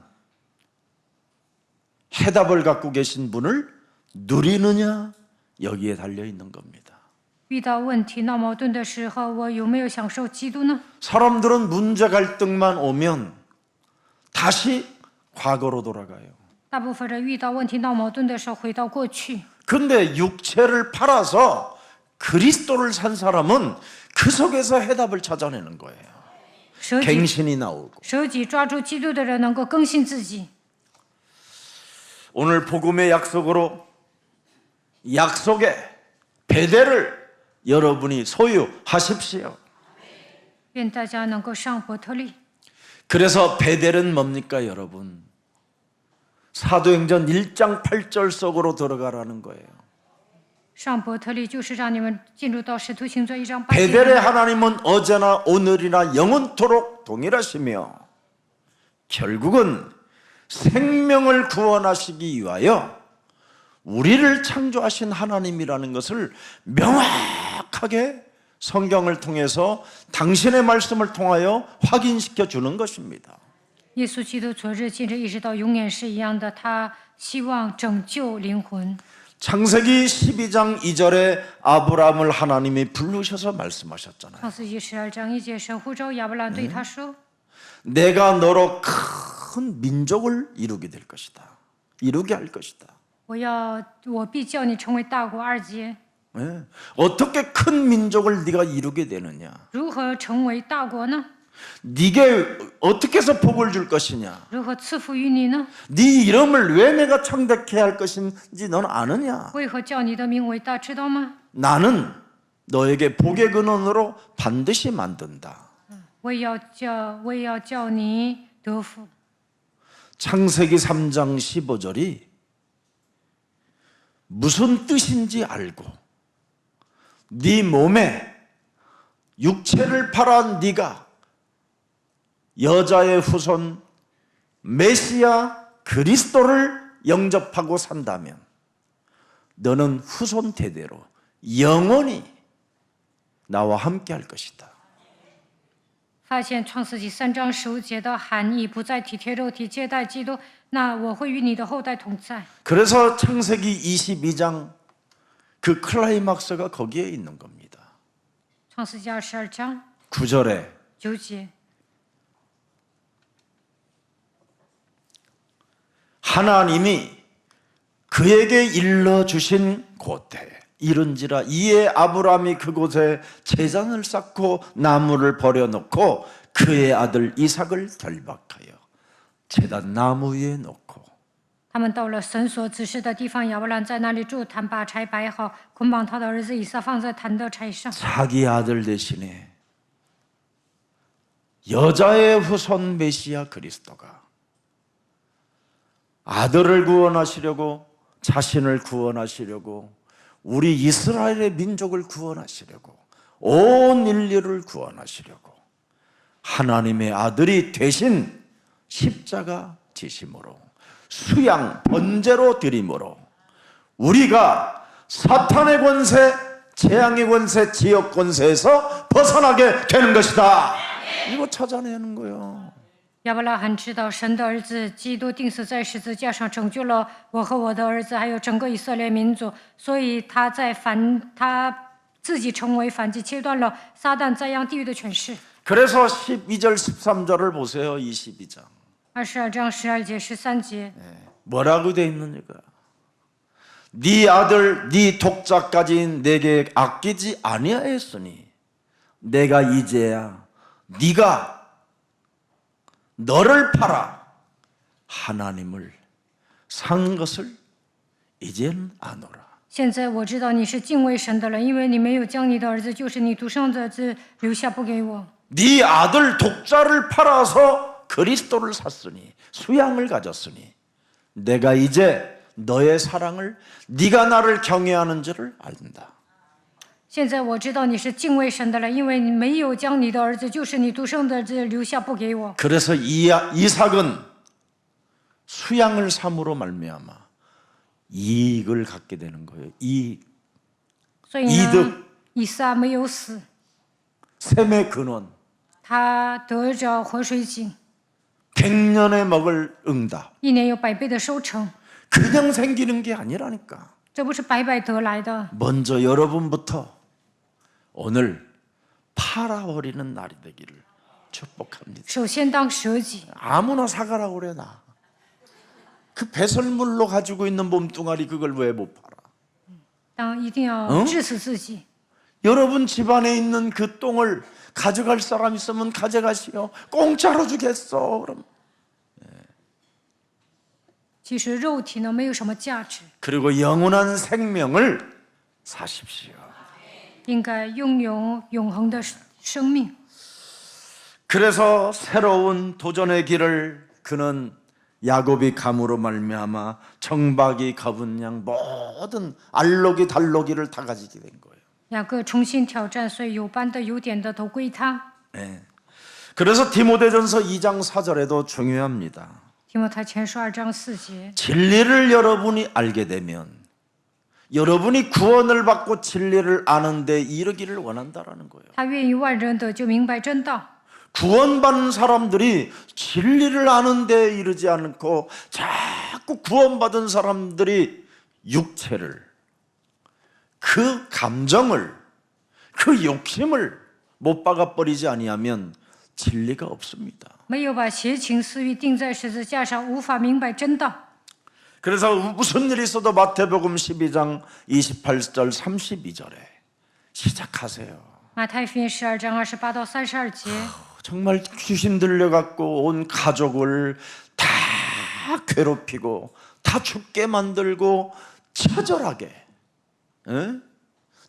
해답을 갖고 계신 분을 누리느냐 여기에 달려 있는 겁니다. 遇到问题闹矛盾的时候，我有没有享受基督呢？ 사람들은 문제 갈등만 오면 다시 과거로 돌아가요. 大部分人遇到问题闹矛盾的时候，回到过去。 근데 육체를 팔아서 그리스도를 산 사람은 그 속에서 해답을 찾아내는 거예요. 舍己 갱신이 나오고. 舍己抓住基督的人，能够更新自己。 오늘 복음의 약속으로 약속의 배대를 여러분이 소유하십시오. 愿大家能够上伯特利。 그래서 베델은 뭡니까 여러분? 사도행전 1장 8절 속으로 들어가라는 거예요. 上伯特利就是让你们进入到使徒行传1章8 베델의 节。 하나님은 어제나 오늘이나 영원토록 동일하시며 결국은 생명을 구원하시기 위하여 우리를 창조하신 하나님이라는 것을 명확하게 성경을 통해서 당신의 말씀을 통하여 확인시켜 주는 것입니다. 耶稣基督昨日、今日一直到永远是一样的，他希望拯救灵魂。 창세기 12장 2절에 아브라함을 하나님이 부르셔서 말씀하셨잖아요. 创世纪12章1节，神呼召亚伯兰对他说： 내가 너로 큰 민족을 이루게 될 것이다. 이루게 할 것이다. 我必叫你成为大国。2节， 예. 어떻게 큰 민족을 네가 이루게 되느냐? 如何成为大国呢？ 네게 어떻게 해서 복을 줄 것이냐? 如何赐福于你呢？ 네 이름을 왜 내가 창대케 할 것인지 넌 아느냐? 为何叫你的名伟大，知道吗？ 나는 너에게 복의 근원으로 반드시 만든다. 我也要叫你得福。 창세기 3장 15절이 무슨 뜻인지 알고 네 몸에 육체를 팔아 네가 여자의 후손 메시아 그리스도를 영접하고 산다면 너는 후손 대대로 영원히 나와 함께 할 것이다. 发现创世纪3章15节的含义，不再体贴肉体接待基督，那我会与你的后代同在。 그래서 창세기 22장 그 클라이막스가 거기에 있는 겁니다. 创世纪22章 9절에 9节， 하나님이 그에게 일러주신 곳에 이른지라 이에 아브라함이 그곳에 제단을 쌓고 나무를 버려놓고 그의 아들 이삭을 결박하여 제단 나무 위에 놓고 他们到了神所指示的地方，亚伯兰在那里筑坛，把柴摆好，捆绑他的儿子以撒放在坛的柴上。 자기 아들 대신에 여자의 후손 메시아 그리스도가 아들을 구원하시려고 자신을 구원하시려고 우리 이스라엘의 민족을 구원하시려고 온 인류를 구원하시려고 하나님의 아들이 되신 십자가 지심으로 수양 번제로 드림으로 우리가 사탄의 권세, 재앙의 권세, 지역 권세에서 벗어나게 되는 것이다. 이거 찾아내는 거예요. 亚伯拉罕知道神的儿子基督钉死在十字架上，拯救了我和我的儿子，还有整个以色列民族，所以他自己成为反击，切断了撒旦在样地狱的权势。 그래서 12절 13절을 보세요. 22장 22章12节、13节， 뭐라고 돼 있느냐가 네 아들 네 독자까지 내게 아끼지 아니하였으니 내가 이제야 네가 너를 팔아 하나님을 산 것을 이젠 아노라. 现在我知道你是敬畏神的了，因为你没有将你的儿子，就是你独生的子留下不给我。 네 아들 독자를 팔아서 그리스도를 샀으니 수양을 가졌으니 내가 이제 너의 사랑을 네가 나를 경외하는 줄을 안다. 现在我知道你是敬畏神的了，因为你没有将你的儿子，就是你独生的子留下不给我。 그래서 이삭은 수양을 삼으로 말미암아 이익을 갖게 되는 거예요. 이익, 所以呢 이득 ，以撒没有死， 샘의 근원, 他得着活水井， 100년에 먹을 응답. 1年有100倍的收成， 그냥 생기는 게 아니라니까. 这不是白白得来的。 먼저 여러분부터 오늘 팔아버리는 날이 되기를 축복합니다. 首先当舍己， 아무나 사가라고 그래 나. 그 배설물로 가지고 있는 몸뚱아리 그걸 왜 못 팔아? 一定要致死自己。 여러분 집안에 있는 그 똥을 가져갈 사람 있으면 가져가시오. 공짜로 주겠어. 그럼. 其实肉体呢没有什么价值， 그리고 영원한 생명을 사십시오. 应该拥有永恒的生命。 그래서 새로운 도전의 길을 그는 야곱이 감으로 말미암아 정박이 거분 양 모든 알록이 달록이를 다 가지게 된 거예요. 雅各重新挑战，所以有斑的有点的都归他。 네. 그래서 디모데전서 2장 4절에도 중요합니다. 提摩太前书2章4节， 진리를 여러분이 알게 되면 여러분이 구원을 받고 진리를 아는 데 이르기를 원한다라는 거예요. 他愿意万人得救，明白真道。 구원받는 사람들이 진리를 아는 데 이르지 않고 자꾸 구원받은 사람들이 육체를, 그 감정을, 그 욕심을 못 박아버리지 아니하면 진리가 없습니다. 没有把邪情私欲钉在十字架上，无法明白真道。 그래서 무슨 일이 있어도 마태복음 12장 28절 32절에 시작하세요. 马太福音12章28到32节， 정말 귀신 들려갖고 온 가족을 다 괴롭히고 다 죽게 만들고 처절하게,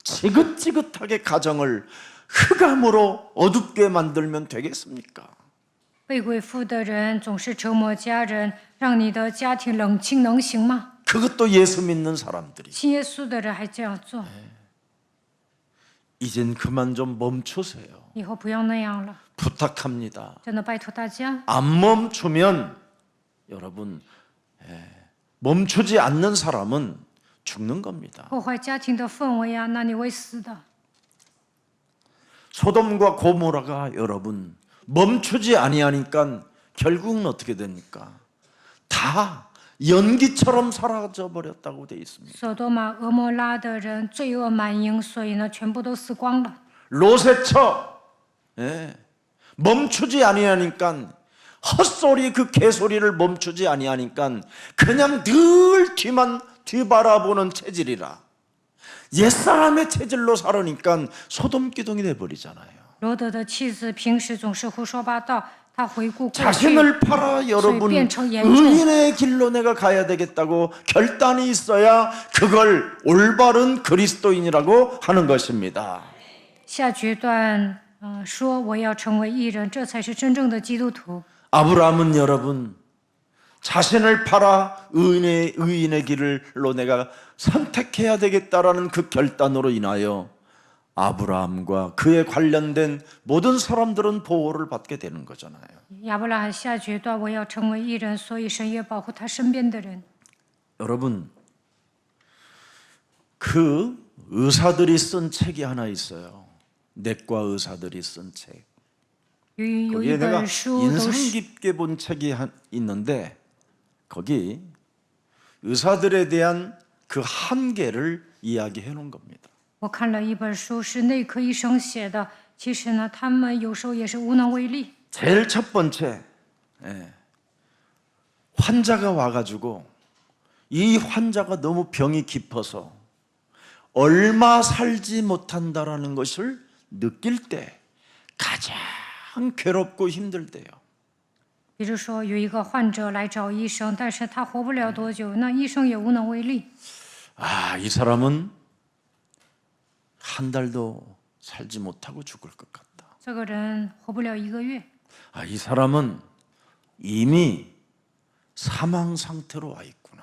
지긋지긋하게 가정을 흑암으로 어둡게 만들면 되겠습니까? 被鬼附的人总是折磨家人，让你的家庭冷清，能行吗？ 그것도 예수 믿는 사람들이. 信耶稣的人还这样做， 이젠 그만 좀 멈추세요. 以后不要那样了， 부탁합니다. 真的拜托大家。 안 멈추면 여러분, 멈추지 않는 사람은 죽는 겁니다. 破坏家庭的氛围啊，那你会死的。 소돔과 고모라가 여러분 멈추지 아니하니까 결국은 어떻게 됩니까? 다 연기처럼 사라져 버렸다고 돼 있습니다. 索多玛、俄摩拉的人罪恶满盈，所以呢，全部都死光了。 롯에처 멈추지 아니하니까 헛소리 그 개소리를 멈추지 아니하니까 그냥 늘 뒤바라보는 체질이라 옛사람의 체질로 살으니까 소돔 기둥이 돼 버리잖아요. 罗德的妻子平时总是胡说八道，他回顾过去， 자신을 팔아 여러분 의인의 길로 내가 가야 되겠다고 결단이 있어야 그걸 올바른 그리스도인이라고 하는 것입니다. 下决断，说我要成为义人，这才是真正的基督徒。 아브라함은 여러분 자신을 팔아 의인의 길로 내가 선택해야 되겠다라는 그 결단으로 인하여 아브라함과 그에 관련된 모든 사람들은 보호를 받게 되는 거잖아요. 亚伯拉罕下决断，我要成为义人，所以神也保护他身边的人。 여러분 그 의사들이 쓴 책이 하나 있어요. 내과 의사들이 쓴 책. 有一 거기에 내가 本书都 인상 是 깊게 본 책이 있는데 거기 의사들에 대한 그 한계를 이야기해 놓은 겁니다. 我看了一本书，是内科医生写的。其实呢，他们有时候也是无能为力。 제일 첫 번째 환자가 와가지고 이 환자가 너무 병이 깊어서 얼마 살지 못한다라는 것을 느낄 때 가장 괴롭고 힘들대요. 比如说，有一个患者来找医生，但是他活不了多久，那医生也无能为力。 아, 이 사람은 한 달도 살지 못하고 죽을 것 같다. 这个人活不了1个月， 아, 이 사람은 이미 사망 상태로 와 있구나.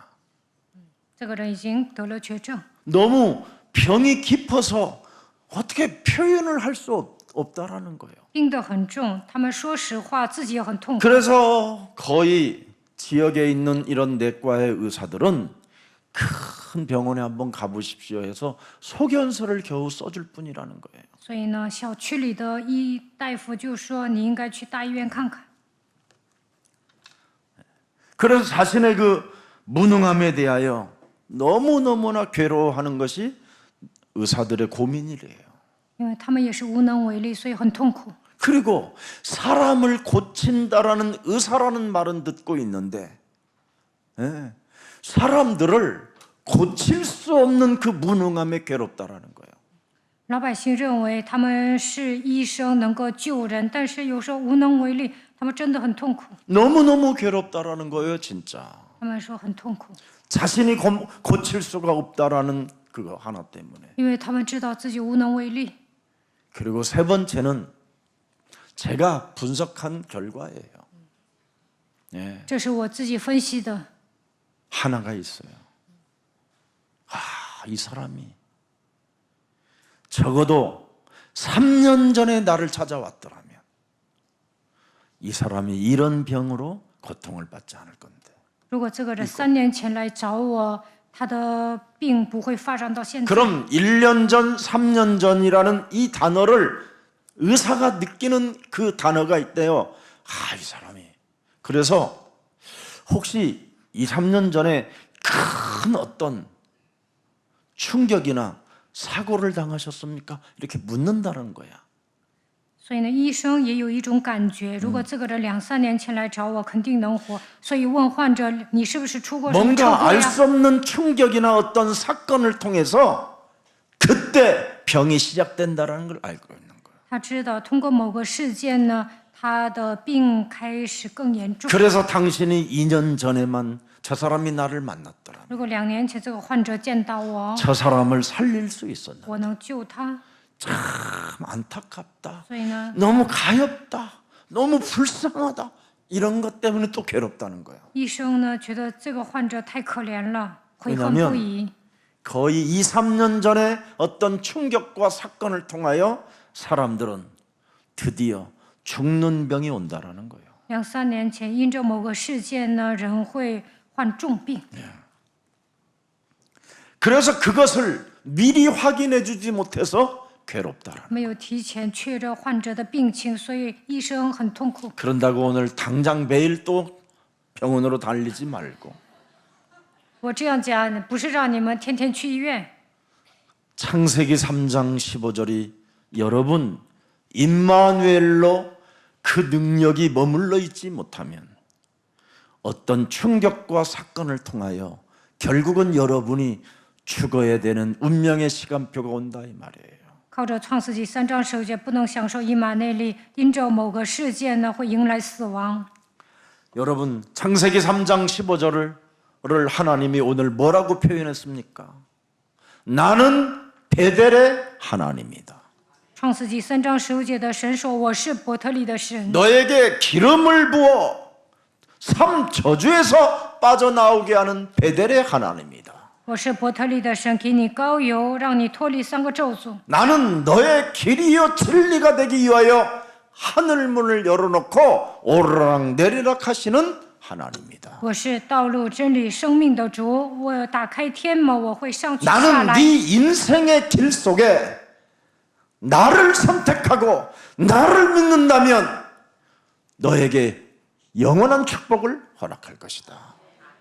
这个人已经得了绝症。 너무 병이 깊어서 어떻게 표현을 할 수 없다라는 거예요. 病得很重，他们说实话自己也很痛苦。 그래서 거의 지역에 있는 이런 내과의 의사들은 큰 병원에 한번 가보십시오 해서 소견서를 겨우 써줄 뿐이라는 거예요. 所以呢，小区里的大夫就说你应该去大医院看看。 그래서 자신의 그 무능함에 대하여 너무너무나 괴로워하는 것이 의사들의 고민이래요. 因为他们也是无能为力，所以很痛苦。 그리고 사람을 고친다라는 의사라는 말은 듣고 있는데 사람들을 고칠 수 없는 그 무능함에 괴롭다라는 거예요. 老百姓认为他们是医生，能够救人，但是有时候无能为力，他们真的很痛苦。 너무너무 괴롭다라는 거예요, 진짜. 他们说很痛苦， 자신이 고칠 수가 없다라는 그거 하나 때문에. 因为他们知道自己无能为力。 그리고 세 번째는 제가 분석한 결과예요. 这是我自己分析的。 하나가 있어요. 이 사람이 적어도 3년 전에 나를 찾아왔더라면 이 사람이 이런 병으로 고통을 받지 않을 건데. 如果这个人3年前来找我，他的病不会发展到现在。 그럼 1년 전, 3년 전이라는 이 단어를 의사가 느끼는 그 단어가 있대요. 이 사람이. 그래서 혹시 2, 3년 전에 큰 어떤 충격이나 사고를 당하셨습니까? 이렇게 묻는다는 거야. 所以呢，医生也有一种感觉，如果这个人2、3年前来找我，肯定能活。所以问患者，你是不是出过什么车 뭔가 祸 알 呀？ 수 없는 충격이나 어떤 사건을 통해서 그때 병이 시작된다는 걸 알고 있는 거예요. 他知道通过某个事件呢，他的病开始更严重。 그래서 당신이 2년 전에만 저 사람이 나를 만났더라. 如果2年前这个患者见到我， 저 사람을 살릴 수 있었나? 我能救他。 참 안타깝다. 所以呢， 너무 가엾다. 너무 불쌍하다. 이런 것 때문에 또 괴롭다는 거예요. 医生呢觉得这个患者太可怜了，悔恨 왜냐면 不已。 거의 2, 3년 전에 어떤 충격과 사건을 통하여 사람들은 드디어 죽는 병이 온다라는 거예요. 2、3年前，因着某个事件呢，人会患重病。 그래서 그것을 미리 확인해 주지 못해서 괴롭다라는. 没有提前确认患者的病情，所以医生很痛苦。 그런다고 오늘 당장 매일 또 병원으로 달리지 말고 我这样讲不是让你们天天去医院。 창세기 3장 15절이 여러분 임마누엘로 그 능력이 머물러 있지 못하면 어떤 충격과 사건을 통하여 결국은 여러분이 죽어야 되는 운명의 시간표가 온다 이 말이에요. 靠着创世纪3章15节不能享受以马内利，因着某个事件呢会迎来死亡。 여러분 창세기 3장 15절을 하나님이 오늘 뭐라고 표현했습니까? 나는 베델의 하나님이다. 创世纪3章15节的神说：“我是伯特利的神， 너에게 기름을 부어 삼 저주에서 빠져나오게 하는 베델의 하나님이다. 我是伯特利的神，给你膏油，让你脱离3个咒诅。 나는 너의 길이요 진리가 되기 위하여 하늘 문을 열어놓고 오르락 내리락 하시는 하나님이다. 我是道路、真理、生命的主，我打开天门，我会上去下 나는 来。 네 인생의 길 속에 나를 선택하고 나를 믿는다면 너에게 영원한 축복을 허락할 것이다.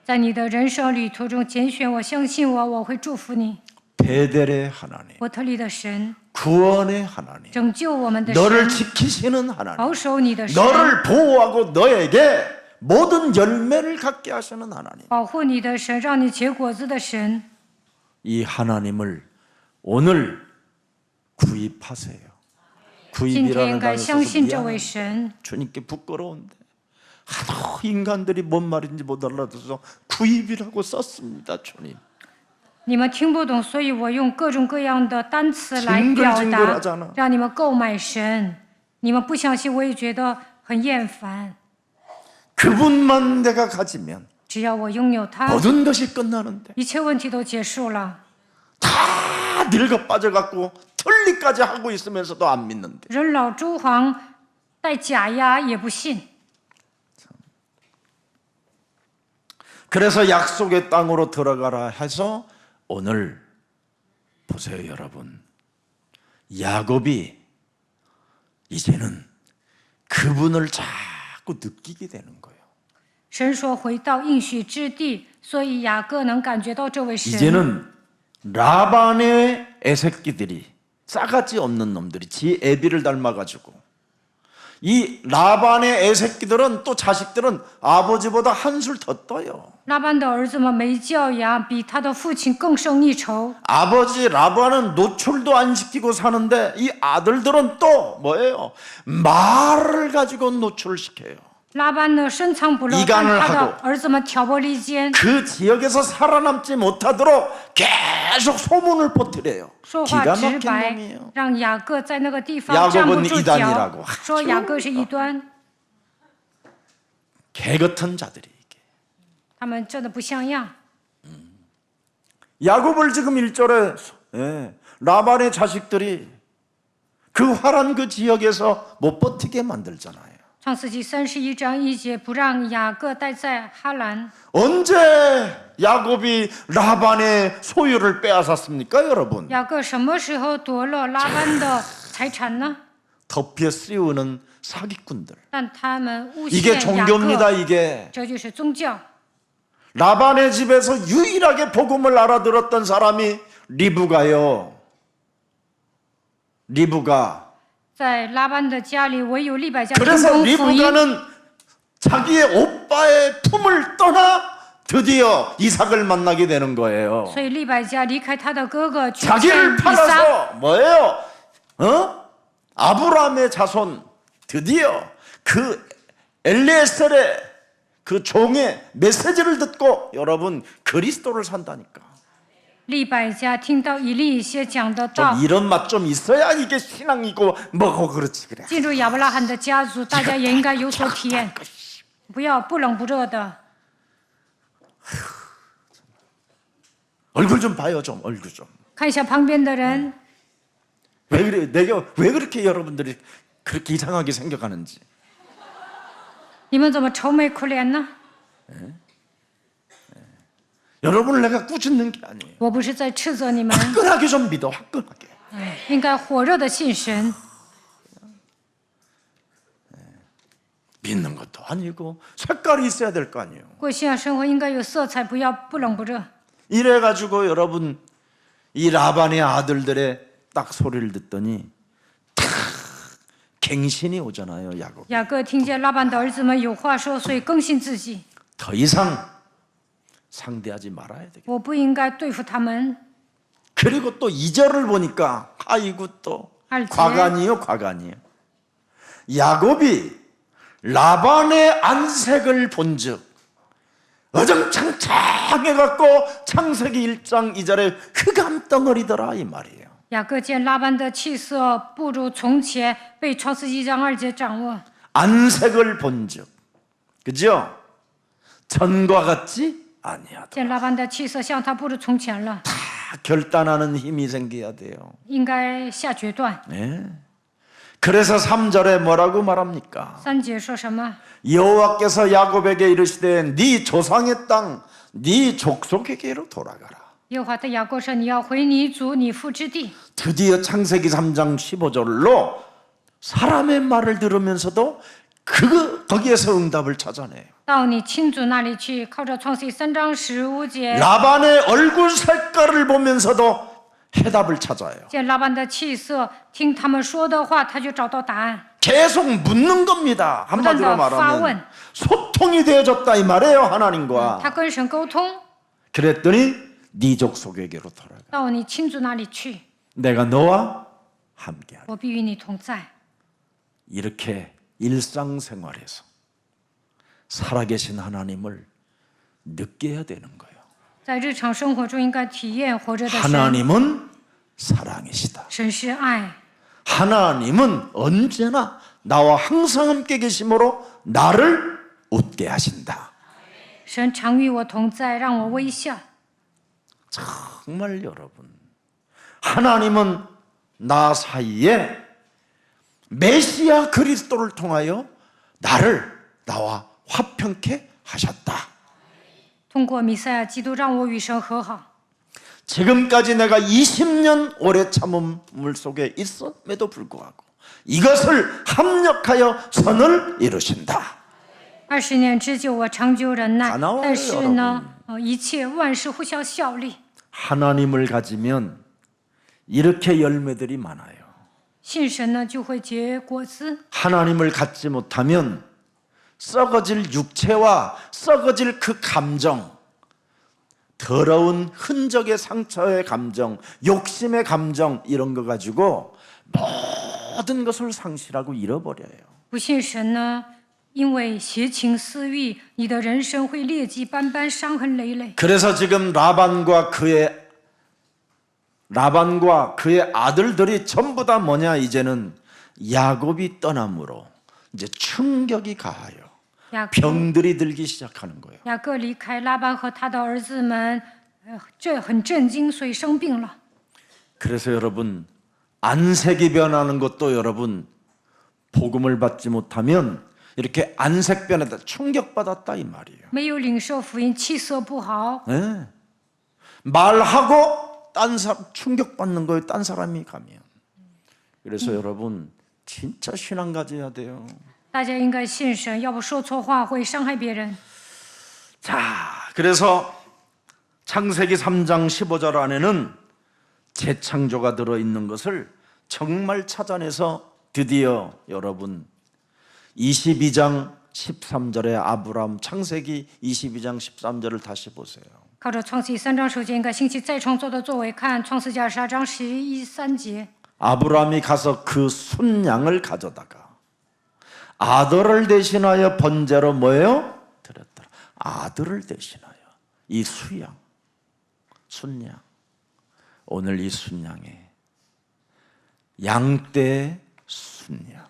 在你的人生旅途中拣选我，相信我，我会祝福你。 베델의 하나님, 伯特利的神， 구원의 하나님, 拯救我们的 너를 神， 지키시는 하나님, 保守你的神， 너를 보호하고 너에게 모든 열매를 갖게 하시는 하나님. 保护你的神，让你结果子的神。 이 하나님을 오늘 구입하세요. 今天 구입이라는 该 단어 相 써서 信这位 미안합니다. 神。 주님께 부끄러운데 하도 인간들이 뭔 말인지 못 알아들어서 구입이라고 썼습니다. 주님. 你们听不懂，所以我用各种各样的单词来 징글징글하잖아 表达，让你们购买神。你们不相信，我也觉得很厌烦。 그분만 내가 가지면 只要我拥有它， 모든 것이 끝나는데 一切问题都结束了。 다 늙어 빠져갖고 틀리까지 하고 있으면서도 안 믿는데 人老珠黄，戴假牙也不信。 그래서 약속의 땅으로 들어가라 해서 오늘 보세요 여러분. 야곱이 이제는 그분을 자꾸 느끼게 되는 거예요. 神说回到应许之地，所以雅各能感觉到这位神。 이제는 라반의 애새끼들이 싸가지 없는 놈들이 지 애비를 닮아가지고 이 라반의 애새끼들은 또 자식들은 아버지보다 한술 더 떠요. 拉班的儿子们没教养，比他的父亲更胜一筹。 아버지 라반은 노출도 안 시키고 사는데 이 아들들은 또 뭐예요? 말을 가지고 노출시켜요. 拉班呢深藏不露， 이간을 但他的 하고 儿子们挑拨离间， 그 지역에서 살아남지 못하도록 계속 소문을 퍼뜨려요. 说话 기가 直 막힌 白， 놈이에요. 让雅各在那个地方 야곱은 站不住 이단이라고 脚，说雅各是异端， 개 같은 자들이 이게. 他们真的不像样。 야곱을 지금 1절에 라반의 자식들이 그 화란 그 지역에서 못 버티게 만들잖아요. 创世纪31章1节，不让雅各待在哈兰。 언제 야곱이 라반의 소유를 빼앗았습니까, 여러분? 雅各什么时候夺了拉班的财产呢？ 덮여 씌우는 사기꾼들. 但他们诬 이게 陷雅 종교입니다, 各， 이게. 这就是宗教。 라반의 집에서 유일하게 복음을 알아들었던 사람이 리브가요. 리브가. 在拉班的家里，唯有利百加听 그래서 懂福音， 리브가는 자기의 오빠의 품을 떠나 드디어 이삭을 만나게 되는 거예요. 所以利百加离开他的哥哥去 자기를 见以撒。 팔아서 뭐예요? 아브라함의 자손 드디어 그 엘리에셀의 그 종의 메시지를 듣고 여러분 그리스도를 산다니까. 利百加听到以利以谢讲的道， 좀 이런 맛 좀 있어야 이게 신앙이고 뭐고 그렇지 그래. 进入亚伯拉罕的家族，大家也应该有所体验，不要不冷不热的。 얼굴 좀 봐요 좀 얼굴 좀. 看一下旁边的人， 왜 그래 내가 왜 그렇게 여러분들이 그렇게 이상하게 생겨가는지. 你们怎么愁眉苦脸呢？ 여러분을 내가 꾸짖는 게 아니에요. 我不是在斥责你们， 화끈하게 좀 믿어 화끈하게. 应该火热的信神。 믿는 것도 아니고 색깔이 있어야 될 거 아니에요. 过信仰生活应该有色彩，不要不冷不热。 이래 가지고 여러분 이 라반의 아들들의 딱 소리를 듣더니 탁 갱신이 오잖아요, 야곱. 雅各听见拉班的儿子们有话说，所以更新自己。 더 이상 상대하지 말아야 되겠다. 我不应该对付他们。 그리고 또 2절을 보니까 아이고 또 알지? 과간이요, 과간이요. 야곱이 라반의 안색을 본즉 어정창창해갖고 창세기 1장 2절에 흑암 덩어리더라 이 말이에요. 雅各见拉班的气色不如从前，被创世纪1章2节掌握。 안색을 본즉, 그죠? 전과 같지 아니하다. 见拉班的气色像他不如从前了， 다 결단하는 힘이 생겨야 돼요. 应该下决断。 네. 그래서 3절에 뭐라고 말합니까? 3节说什么？ 여호와께서 야곱에게 이르시되 네 조상의 땅, 네 족속에게로 돌아가라. 耶和华对雅各说：“你要回你祖你父之地。 드디어 창세기 3장 15절로 사람의 말을 들으면서도 거기에서 응답을 찾아내요. 到你亲祖那里去，靠着创世记3章15节， 라반의 얼굴 색깔을 보면서도 해답을 찾아요. 见拉班的气色，听他们说的话，他就找到答案。 계속 묻는 겁니다. 한마디로 말하면 소통이 되어졌다 이 말이에요, 하나님과. 他跟神沟通， 그랬더니 네 족속에게로 돌아가. 到你亲祖那里去， 내가 너와 함께하리. 我必与你同在。 이렇게 일상생활에서 살아계신 하나님을 느껴야 되는 거예요. 在日常生活中，应该体验活着的神。 하나님은 사랑이시다. 神是爱， 하나님은 언제나 나와 항상 함께 계심으로 나를 웃게 하신다. 神常与我同在，让我微笑。 정말 여러분, 하나님은 나 사이에 메시아 그리스도를 통하여 나와 화평케 하셨다. 通过弥赛亚基督，让我与神和好。 지금까지 내가 20년 오래 참음을 속에 있음에도 불구하고 이것을 합력하여 선을 이루신다. 20年之久，我长久忍耐 다 나와요 ，但是呢，一切万事互相效力。 하나님을 가지면 이렇게 열매들이 많아요. 信神呢，就会结果子。 하나님을 갖지 못하면 썩어질 육체와 썩어질 그 감정, 더러운 흔적의 상처의 감정, 욕심의 감정 이런 거 가지고 모든 것을 상실하고 잃어버려요. 不信神呢，因为邪情私欲，你的人生会劣迹斑斑，伤痕累累。 그래서 지금 라반과 그의 아들들이 전부 다 뭐냐 이제는 야곱이 떠남으로 이제 충격이 가하여 雅各 병들이 들기 시작하는 거예요. 雅各离开拉班和他的儿子们，这很震惊，所以生病了。 그래서 여러분 안색이 변하는 것도 여러분 복음을 받지 못하면 이렇게 안색변에다 충격받았다 이 말이에요. 没有领受福音，气色不好。 네. 말하고 딴 사람 충격받는 거예요. 딴 사람이 가면. 그래서 여러분 진짜 신앙 가져야 돼요. 大家应该信神，要不说错话会伤害别人。 자, 그래서 창세기 3장 15절 안에는 재창조가 들어있는 것을 정말 찾아내서 드디어 여러분 22장 13절에 아브라함 창세기 22장 13절을 다시 보세요. 靠着创世记3章首节，应该兴起再创造的作为。看创世纪22章11、3节， 아브라함이 가서 그 순양을 가져다가 아들을 대신하여 번제로 뭐예요? 드렸더라. 아들을 대신하여 이 순양. 오늘 이 순양에 양떼의 순양.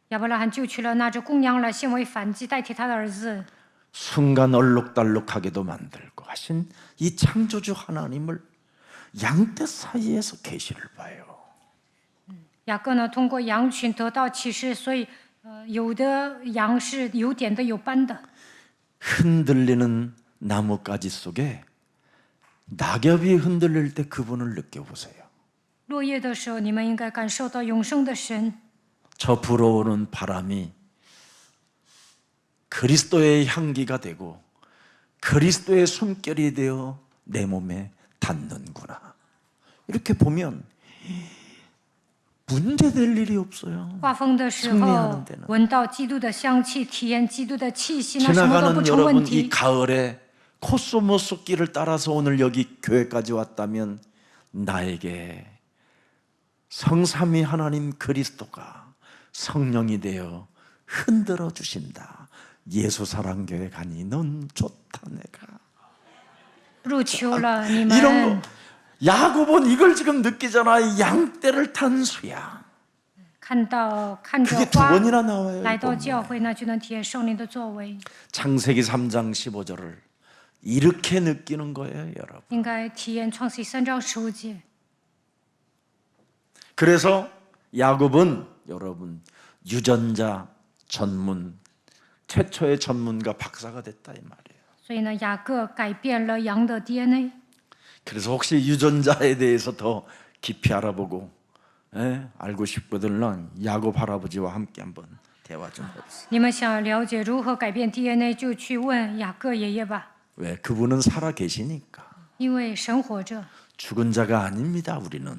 亚伯拉罕就取了那只公羊来献为燔祭，代替他的儿子。 순간 얼룩달룩하게도 만들고 하신 이 창조주 하나님을 양떼 사이에서 계시를 봐요. 雅各呢，通过羊群得到启示，所以有的羊是有点的、有斑的。 흔들리는 나뭇가지 속에 낙엽이 흔들릴 때 그분을 느껴보세요. 落叶的时候，你们应该感受到永生的神。 저 불어오는 바람이 그리스도의 향기가 되고 그리스도의 숨결이 되어 내 몸에 닿는구나. 이렇게 보면 문제될 일이 없어요. 刮风的时候，闻到基督的香气，体验基督的气息，那什么都不 지나가는 成问 여러분 이 题。 가을에 코스모스 길을 따라서 오늘 여기 교회까지 왔다면 나에게 성삼위 하나님 그리스도가 성령이 되어 흔들어 주신다. 예수 사랑교회 가니 넌 좋다 내가. 入秋了，你 이런 们 거 야곱은 이걸 지금 느끼잖아. 양떼를 탄 수양. 看着 그게 두 花 번이나 나와요. 来 이 到 본문에. 教会，那就能体验圣灵的作为。 창세기 3장 15절을 이렇게 느끼는 거예요, 여러분. 应该体验创世记3章15节。 그래서 야곱은 여러분 유전자 전문 최초의 전문가 박사가 됐다 이 말이에요. 所以呢，雅各改变了羊的 DNA。 그래서 혹시 유전자에 대해서 더 깊이 알아보고 알고 싶거든요. 야곱 할아버지와 함께 한번 대화 좀 해보세요. 你们想了解如何改变 DNA， 就去问雅各爷爷吧， 왜? 그분은 살아 계시니까. 因为神活着， 죽은 자가 아닙니다. 우리는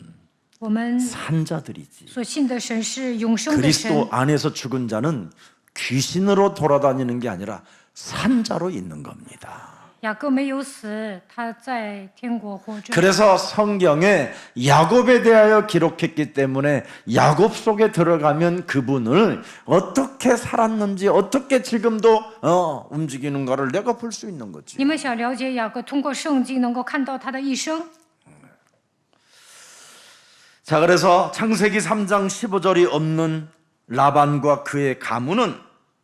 我们 산 자들이지. 所信的神是永生的神。 그리스도 안에서 죽은 자는 귀신으로 돌아다니는 게 아니라 산 자로 있는 겁니다. 雅各没有死，他在天国活着。 그래서 성경에 야곱에 대하여 기록했기 때문에 야곱 속에 들어가면 그분을 어떻게 살았는지 어떻게 지금도 움직이는가를 내가 볼 수 있는 거지. 你们想了解雅各，通过圣经能够看到他的一生。 자, 그래서 창세기 3장 15절이 없는 라반과 그의 가문은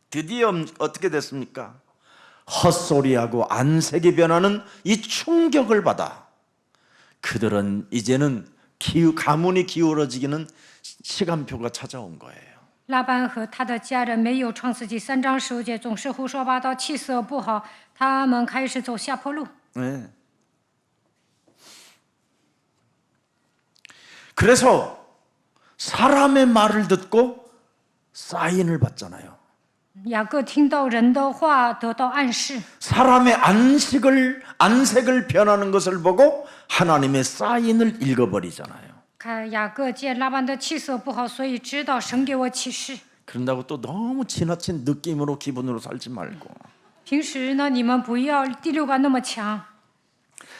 드디어 어떻게 됐습니까? 헛소리하고 안색이 변하는 이 충격을 받아 그들은 이제는 가문이 기울어지기는 시간표가 찾아온 거예요. 拉班和他的家人没有创世纪3章15节，总是胡说八道，气色不好，他们开始走下坡路。 네. 그래서 사람의 말을 듣고 사인을 받잖아요. 雅各听到人的话，得到暗示。 사람의 안색을 변하는 것을 보고 하나님의 사인을 읽어버리잖아요. 看雅各见拉班的气色不好，所以知道神给我启示。 그런다고 또 너무 지나친 느낌으로 기분으로 살지 말고. 平时呢，你们不要第六感那么强。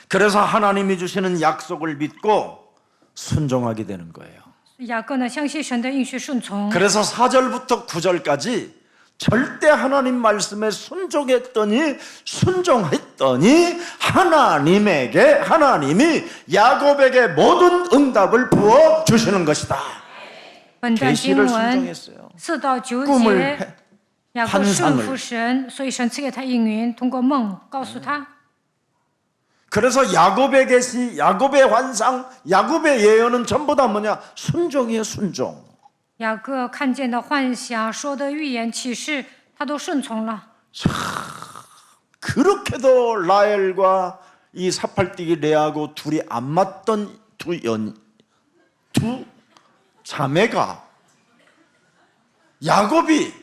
그래서 하나님이 주시는 약속을 믿고 순종하게 되는 거예요. 雅各呢，相信神的应许，顺从。 그래서 4절부터 9절까지 절대 하나님 말씀에 순종했더니 하나님이 야곱에게 모든 응답을 부어 주시는 것이다. 本段经 계시를 文 순종했어요. 4到9 꿈을 节，雅各顺服神，所以神赐给他应允，通过梦告诉他。 그래서 야곱의 계시, 야곱의 환상, 야곱의 예언은 전부 다 뭐냐? 순종이에요, 순종. 雅各看见的幻想、说的预言、启示，他都顺从了。 그렇게도 라헬과 이 사팔띠기 레아하고 둘이 안 맞던 두 자매가 야곱이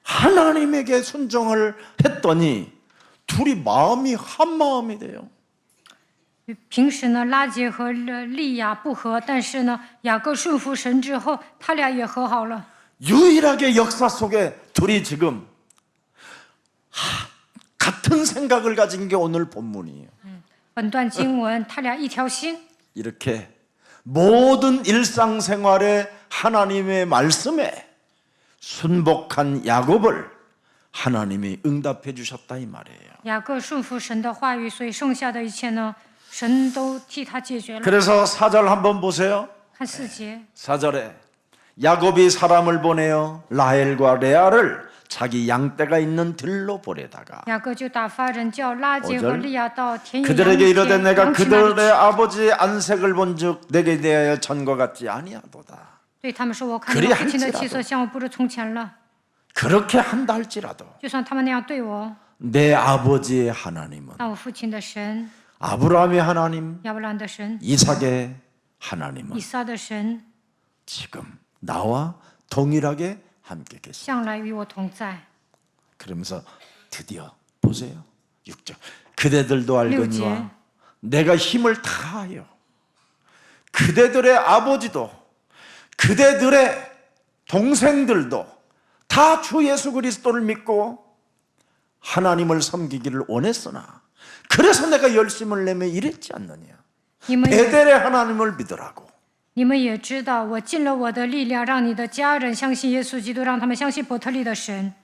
하나님에게 순종을 했더니 둘이 마음이 한 마음이 돼요. 平时呢，拉结和利亚不和，但是呢，雅各顺服神之后，他俩也和好了。 유일하게 역사 속에 둘이 지금 같은 생각을 가진 게 오늘 본문이에요. 本段经文，他俩一条心， 이렇게 모든 일상생활에 하나님의 말씀에 순복한 야곱을 하나님이 응답해 주셨다 이 말이에요. 雅各顺服神的话语，所以剩下的一切呢，神都替他解决了。 그래서 4절 한번 보세요. 看4节， 4절에 야곱이 사람을 보내어 라헬과 레아를 자기 양떼가 있는 들로 보내다가 雅各就打发人叫拉结和利亚到田野 그들에게 이르되 내가 羊群那里 그들의 去， 아버지의 안색을 본즉 내게 대하여 전과 같지 아니하도다. 对他们说：“我看你们父亲的气色像我不是从前了。 그렇게 한다 할지라도 就算他们那样对我， 내 아버지의 하나님은 但我父亲的神、 아브라함의 하나님, 亚伯兰的神、 이삭의 하나님은 以撒的神， 지금 나와 동일하게 함께 계십니다. 向来与我同在。 그러면서 드디어 보세요. 6절. 그대들도 알거니와 육절. 내가 힘을 다하여 그대들의 아버지도 그대들의 동생들도 다 주 예수 그리스도를 믿고 하나님을 섬기기를 원했으나 그래서 내가 열심을 내며 이랬지 않느냐. 你们也 베델의 하나님을 믿으라고. 你们也知道，我尽了我的力量，让你的家人相信耶稣基督，让他们相信伯特利的神。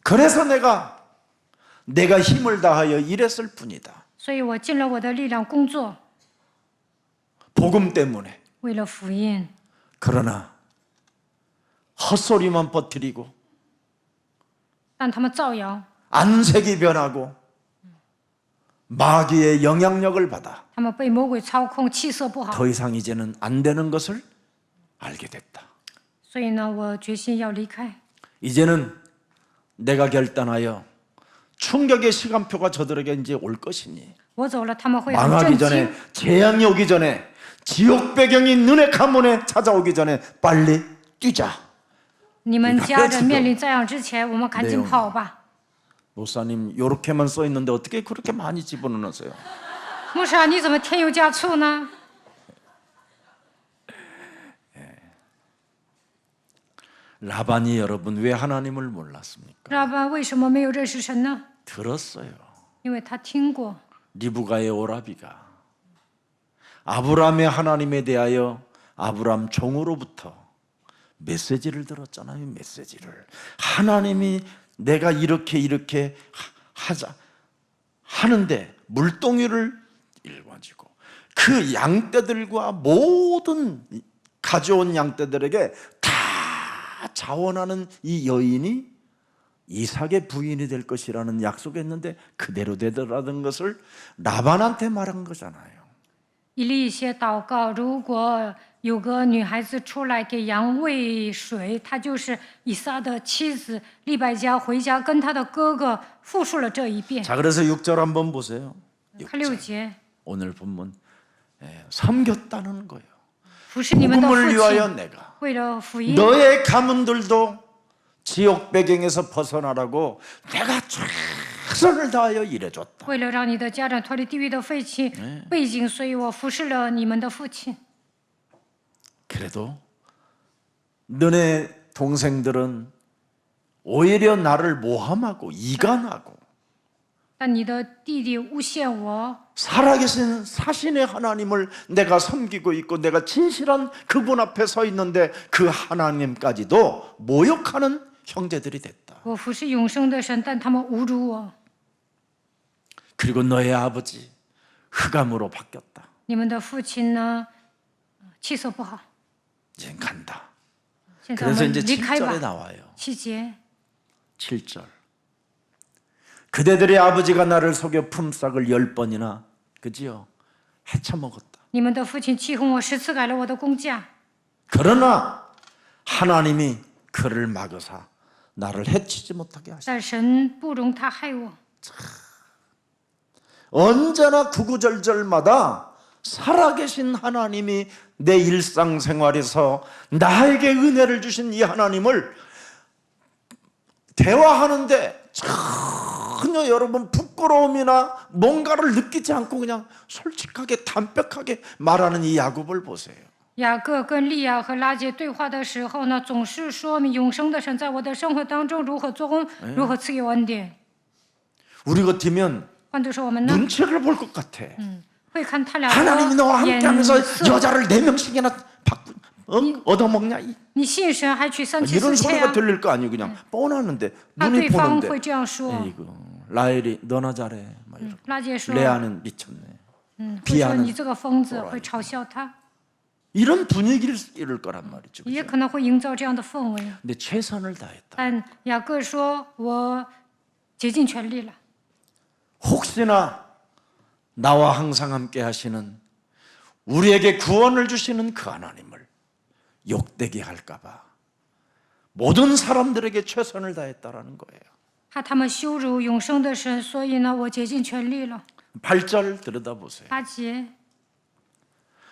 그래서 내가 힘을 다하여 일했을 뿐이다. 所以我尽了我的力量工作， 복음 때문에. 为了福音。 그러나 헛소리만 퍼뜨리고 但他们造谣， 안색이 변하고 마귀의 영향력을 받아 他们被魔鬼操控，气色不好。 더 이상 이제는 안 되는 것을 알게 됐다. 所以呢，我决心要离开。 이제는 내가 결단하여 충격의 시간표가 저들에게 이제 올 것이니 我走了，他们会很 망하기 震惊。 전에 재앙이 오기 전에 지옥 배경이 눈의 가문에 찾아오기 전에 빨리 뛰자. 你们家人面临这样之前，我们赶紧 내용 跑吧。 목사님 이렇게만 써 있는데 어떻게 그렇게 많이 집어넣으세요? 牧师啊，你怎么添油加醋呢？ 라반이 여러분 왜 하나님을 몰랐습니까? 拉班为什么没有认识神呢？ 들었어요. 因为他听过 리브가의 오라비가 아브라함의 하나님에 대하여 아브라함 종으로부터 메시지를 들었잖아요. 메시지를 하나님이 내가 이렇게 하자 하는데 물동이를 일궈지고 그 양떼들과 모든 가져온 양떼들에게 다 자원하는 이 여인이 이삭의 부인이 될 것이라는 약속했는데 그대로 되더라는 것을 라반한테 말한 거잖아요. 以利些祷告，如果有个女孩子出来给羊喂水，她就是以撒的妻子。利百加回家跟他的哥哥复述了这一遍。 자, 그래서 6절 한번 보세요. 看6节， 오늘 본문 섬겼다는 거예요. 服侍你们的父 복음을 위하여 亲， 내가 为了福音， 너의 가문들도 지옥 배경에서 벗어나라고 내가 최선을 다하여 일해줬다. 为了让你的家人脱离地狱的废弃背景，所以我服侍了你们的父亲。 그래도 너네 동생들은 오히려 나를 모함하고 이간하고 但你的弟弟诬陷我， 살아계신 사신의 하나님을 내가 섬기고 있고 내가 진실한 그분 앞에 서 있는데 그 하나님까지도 모욕하는 형제들이 됐다. 我服侍永生的神，但他们侮辱我。 그리고 너의 아버지 흑암으로 바뀌었다. 你们的父亲呢，气色不好。 이제 간다. 现在我 그래서 们 이제 离开 7절에 吧。 나와요. 7节， 7절. 그대들의 아버지가 나를 속여 품삯을 10번이나 그지요? 헤쳐먹었다. 你们的父亲欺哄我10次改了我的工价， 그러나 하나님이 그를 막으사 나를 해치지 못하게 하시고 但神不容他害我。 언제나 구구절절마다 살아계신 하나님이 내 일상생활에서 나에게 은혜를 주신 이 하나님을 대화하는데 전혀 여러분 부끄러움이나 뭔가를 느끼지 않고 그냥 솔직하게 담백하게 말하는 이 야곱을 보세요. 雅各跟利亚和拉结对话的时候呢，总是说明永生的神在我的生活当中如何做工，如何赐给我恩典。 우리 같으면 换作是我们呢， 눈치를 볼 것 같아. 会看他俩 하나님이 너와 的 함께하면서 眼色。 여자를 4명씩이나 얻어먹냐? 你信神还娶三妻 이런 四妾 소리가 啊？ 들릴 거 아니에요. 그냥 뻔하는데 那 눈이 对方 보는데 会这样说。 이거 라헬이 너나 잘해. 막 이러고. 拉结说， 레아는 미쳤네. 会说 비하는 你这个疯子，会嘲笑他， 이런 분위기를 이룰 거란 말이죠. 也 그죠? 可能会营造这样的氛围。 근데 최선을 다했다. 但雅各说：“我竭尽全力了。 혹시나 나와 항상 함께 하시는 우리에게 구원을 주시는 그 하나님을 욕되게 할까 봐 모든 사람들에게 최선을 다했다라는 거예요. 怕他们羞辱永生的神，所以呢，我竭尽全力了。 8절 들여다보세요. 8节，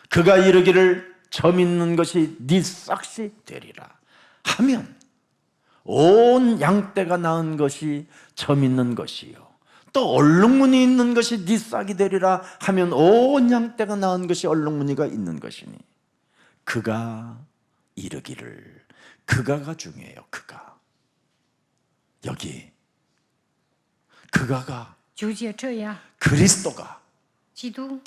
그가 이르기를 점 있는 것이 네 싹이 되리라 하면 온 양떼가 낳은 것이 점 있는 것이요 또 얼룩무늬 있는 것이 네 싹이 되리라 하면 온 양떼가 낳은 것이 얼룩무늬가 있는 것이니 그가 이르기를 그가가 중요해요. 그가 여기 그가가 9节这样， 그리스도가 基督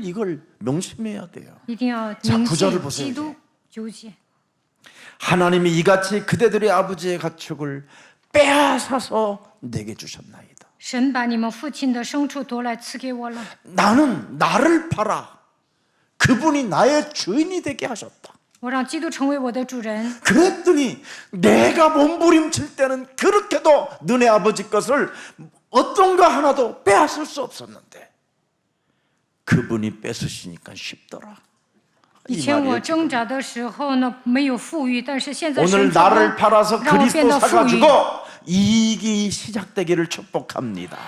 이걸 명심해야 돼요. 一定要 자 铭 9절을 记 보세요. 基督。9节， 하나님이 이같이 그대들의 아버지의 가축을 빼앗아서 내게 주셨나이다. 神把你们父亲的牲畜夺来赐给我了。 나는 나를 팔아 그분이 나의 주인이 되게 하셨다. 我让基督成为我的主人。 그랬더니 내가 몸부림칠 때는 그렇게도 너네 아버지 것을 어떤 거 하나도 빼앗을 수 없었는데 그분이 뺏으시니까 쉽더라. 以 이 前我 말이에요. 挣扎的时候呢，没有富裕，但是现在 오늘 神 나를 팔아서 让我变 그리스도 得富裕， 사가지고 이익이 시작되기를 축복합니다.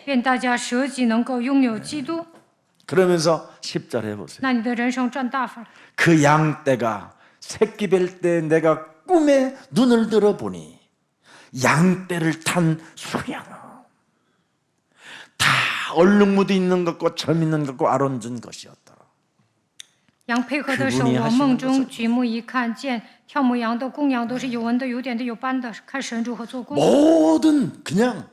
愿大家舍己能够拥有基督， 그러면서 10절 해보세요. 那你的人生赚大发了。 그 양떼가 새끼 뵐 때 내가 꿈에 눈을 들어보니 양떼를 탄 수양은 다 얼룩무도 있는 것과 점 있는 것과 아론진 것이었더라. 羊配合的时候， 그분이 我 하시는 梦中 것을 举目一看，见跳母羊的公羊都是有纹的、有点的、有斑的，看神如何做工。 모든 그냥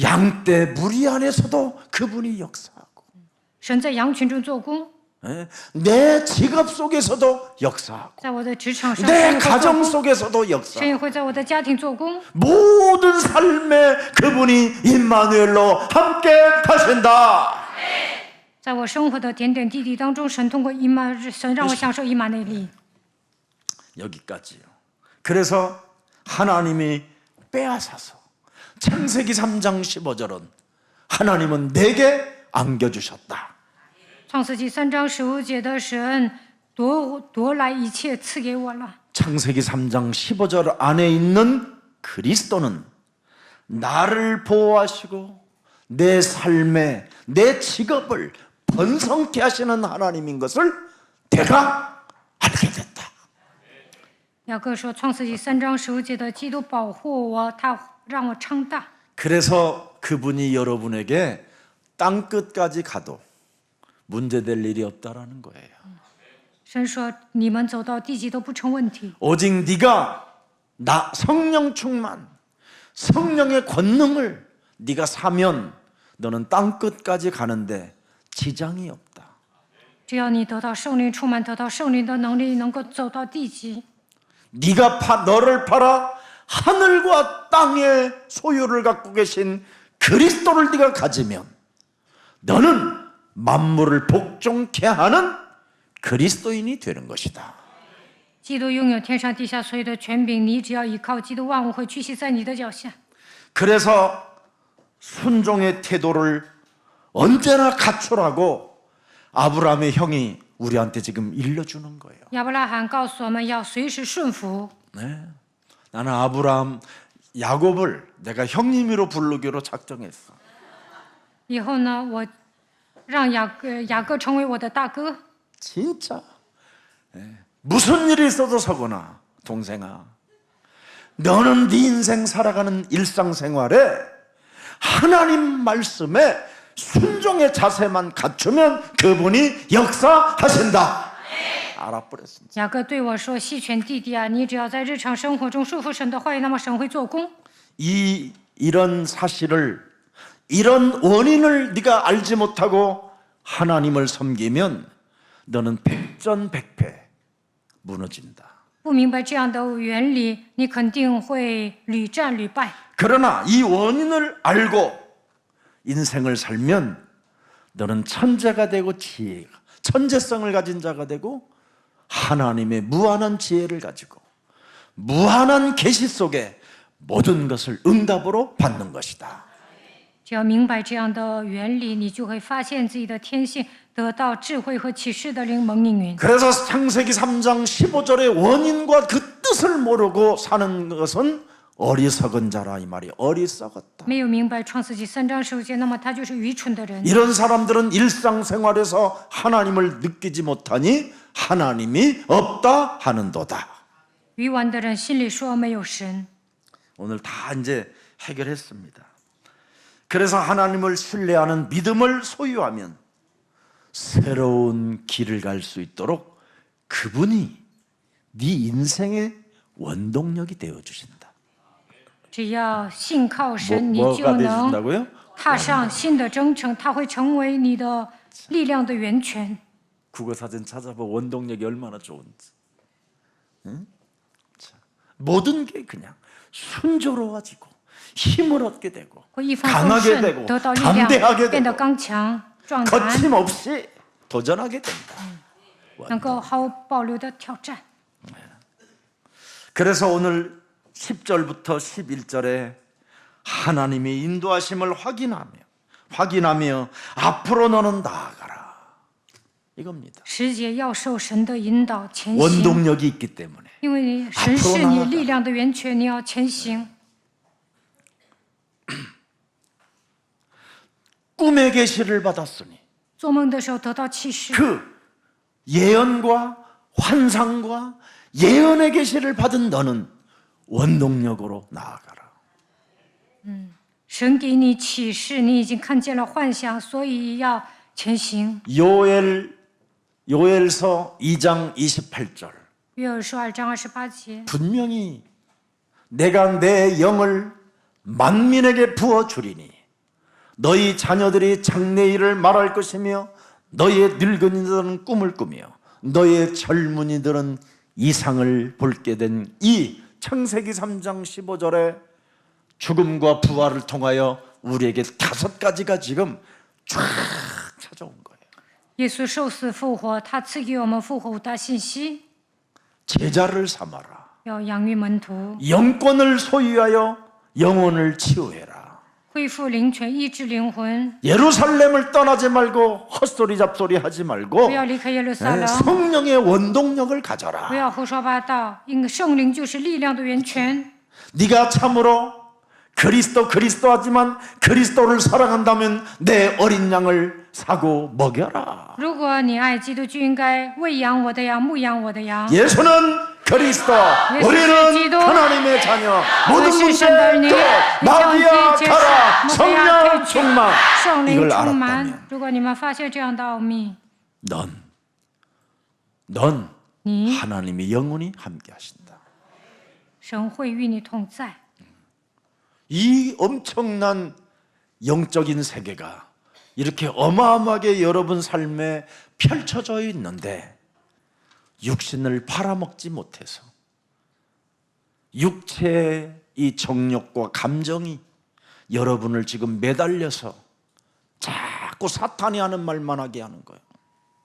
양떼 무리 안에서도 그분이 역사하고 神在羊群中做工， 예? 내 직업 속에서도 역사하고 在我的职场上， 내 神也会做 가정 工， 속에서도 神 역사 也会在我的家庭做工。 모든 삶에 그분이 임마누엘로 함께 하신다. 在我生活的点点滴滴当中，神通过神让我享受以马内利。 여기까지요. 그래서 하나님이 빼앗아서 창세기 3장 15절은 하나님은 내게 안겨주셨다. 创世纪3章15节的神夺来一切赐给我了。 창세기 3장 15절 안에 있는 그리스도는 나를 보호하시고 내 삶에 내 직업을 번성케 하시는 하나님인 것을 내가 알게 됐다. 雅各说，创世纪3章15节的基督保护我，他让我昌大。 그래서 그분이 여러분에게 땅 끝까지 가도 문제될 일이 없다라는 거예요. 神说，你们走到地极都不成问题， 오직 네가 나 성령 충만, 성령의 권능을 네가 사면 너는 땅 끝까지 가는데 지장이 없다. 只要你得到圣灵充满，得到圣灵的能力，能够走到地极。 네가 너를 팔아 하늘과 땅의 소유를 갖고 계신 그리스도를 네가 가지면 너는 만물을 복종케 하는 그리스도인이 되는 것이다. 基督拥有天上地下所有的权柄，你只要依靠基督，万物会屈膝在你的脚下。 그래서 순종의 태도를 언제나 갖추라고 아브라함의 형이 우리한테 지금 일러주는 거예요. 亚伯拉罕告诉我们要随时顺服。 네. 나는 아브라함, 야곱을 내가 형님으로 부르기로 작정했어. 以后呢，我让雅各成为我的大哥。 진짜. 무슨 일이 있어도 서거나 동생아, 너는 네 인생 살아가는 일상생활에 하나님 말씀에 순종의 자세만 갖추면 그분이 역사하신다. 알아버렸습니다. 雅各对我说：“细犬弟弟啊，你只要在日常生活中束缚神的话语，那么神会做工。” 이런 사실을, 이런 원인을 네가 알지 못하고 하나님을 섬기면 너는 백전백패 무너진다. 不明白这样的原理，你肯定会屡战屡败。 그러나 이 원인을 알고 인생을 살면 너는 천재가 되고 지혜가, 천재성을 가진 자가 되고 하나님의 무한한 지혜를 가지고 무한한 계시 속에 모든 것을 응답으로 받는 것이다. 只要明白这样的原理，你就会发现自己的天性，得到智慧和启示的灵蒙应允。 그래서 창세기 3장 15절의 원인과 그 뜻을 모르고 사는 것은 어리석은 자라, 이 말이. 어리석었다. 没有明白创世纪3章15节，那么他就是愚蠢的人。 이런 사람들은 일상생활에서 하나님을 느끼지 못하니 하나님이 없다 하는도다. 愚顽的人心里说没有神。 오늘 다 이제 해결했습니다. 그래서 하나님을 신뢰하는 믿음을 소유하면 새로운 길을 갈 수 있도록 그분이 네 인생의 원동력이 되어 주신다. 只要信靠神，你就 뭐가 能 되어준다고요? 踏上新的征程，他会成为你的力量的源泉。 국어사전 찾아봐. 원동력이 얼마나 좋은지. 응? 자, 모든 게 그냥 순조로워지고 힘을 얻게 되고 会一帆风 강하게 顺， 되고 得到力 담대하게 量，变得 되고 刚强壮胆， 거침없이 도전하게 된다. 能够毫无保留的挑战。 그래서 오늘 10절부터 11절에 하나님의 인도하심을 확인하며 앞으로 너는 나아가라. 이겁니다. 10节要受神的引导前行， 원동력이 있기 때문에. 因为神是你力量的源泉，你要前行。 꿈의 계시를 받았으니 做梦的时候得到启示， 그 예언과 환상과 예언의 계시를 받은 너는 원동력으로 나아가라. 神给你启示，你已经看见了幻想，所以要前行。 요엘서 2장 28절. 约珥书2章28节， 분명히 내가 내 영을 만민에게 부어 주리니 너희 자녀들이 장래일을 말할 것이며 너희의 늙은이들은 꿈을 꾸며 너희의 젊은이들은 이상을 볼게 된 이 창세기 3장 15절에 죽음과 부활을 통하여 우리에게 5가지가 지금 쫙 찾아온 거예요. 耶稣受死复活，他赐给我们复活5大信息： 제자를 삼아라. 要养育门徒， 영권을 소유하여 영혼을 치유해라. 恢复灵权，医治灵魂， 예루살렘을 떠나지 말고 헛소리 잡소리 하지 말고 不要离开耶路撒 네, 冷， 성령의 원동력을 不 가져라. 要胡说八道，因为圣灵就是力量的源泉。 네가 참으로 그리스도 하지만 그리스도를 사랑한다면 내 어린 양을 사고 먹여라. 如果你爱基督，就应该喂养我的羊，牧养我的羊。 예수는 그리스도, 예수 우리는 그리스도, 하나님의 자녀. 모든 예수 문제 신들니, 끝. 마귀야 예수 가라. 예수 성령 예수 충만. 圣灵 이걸 充满 알았다면 。如果你们发现这样的奥秘， 넌你 하나님의 영혼이 함께 하신다. 神会与你同在。 이 엄청난 영적인 세계가 이렇게 어마어마하게 여러분 삶에 펼쳐져 있는데 육신을 팔아먹지 못해서 육체의 이 정욕과 감정이 여러분을 지금 매달려서 자꾸 사탄이 하는 말만 하게 하는 거예요.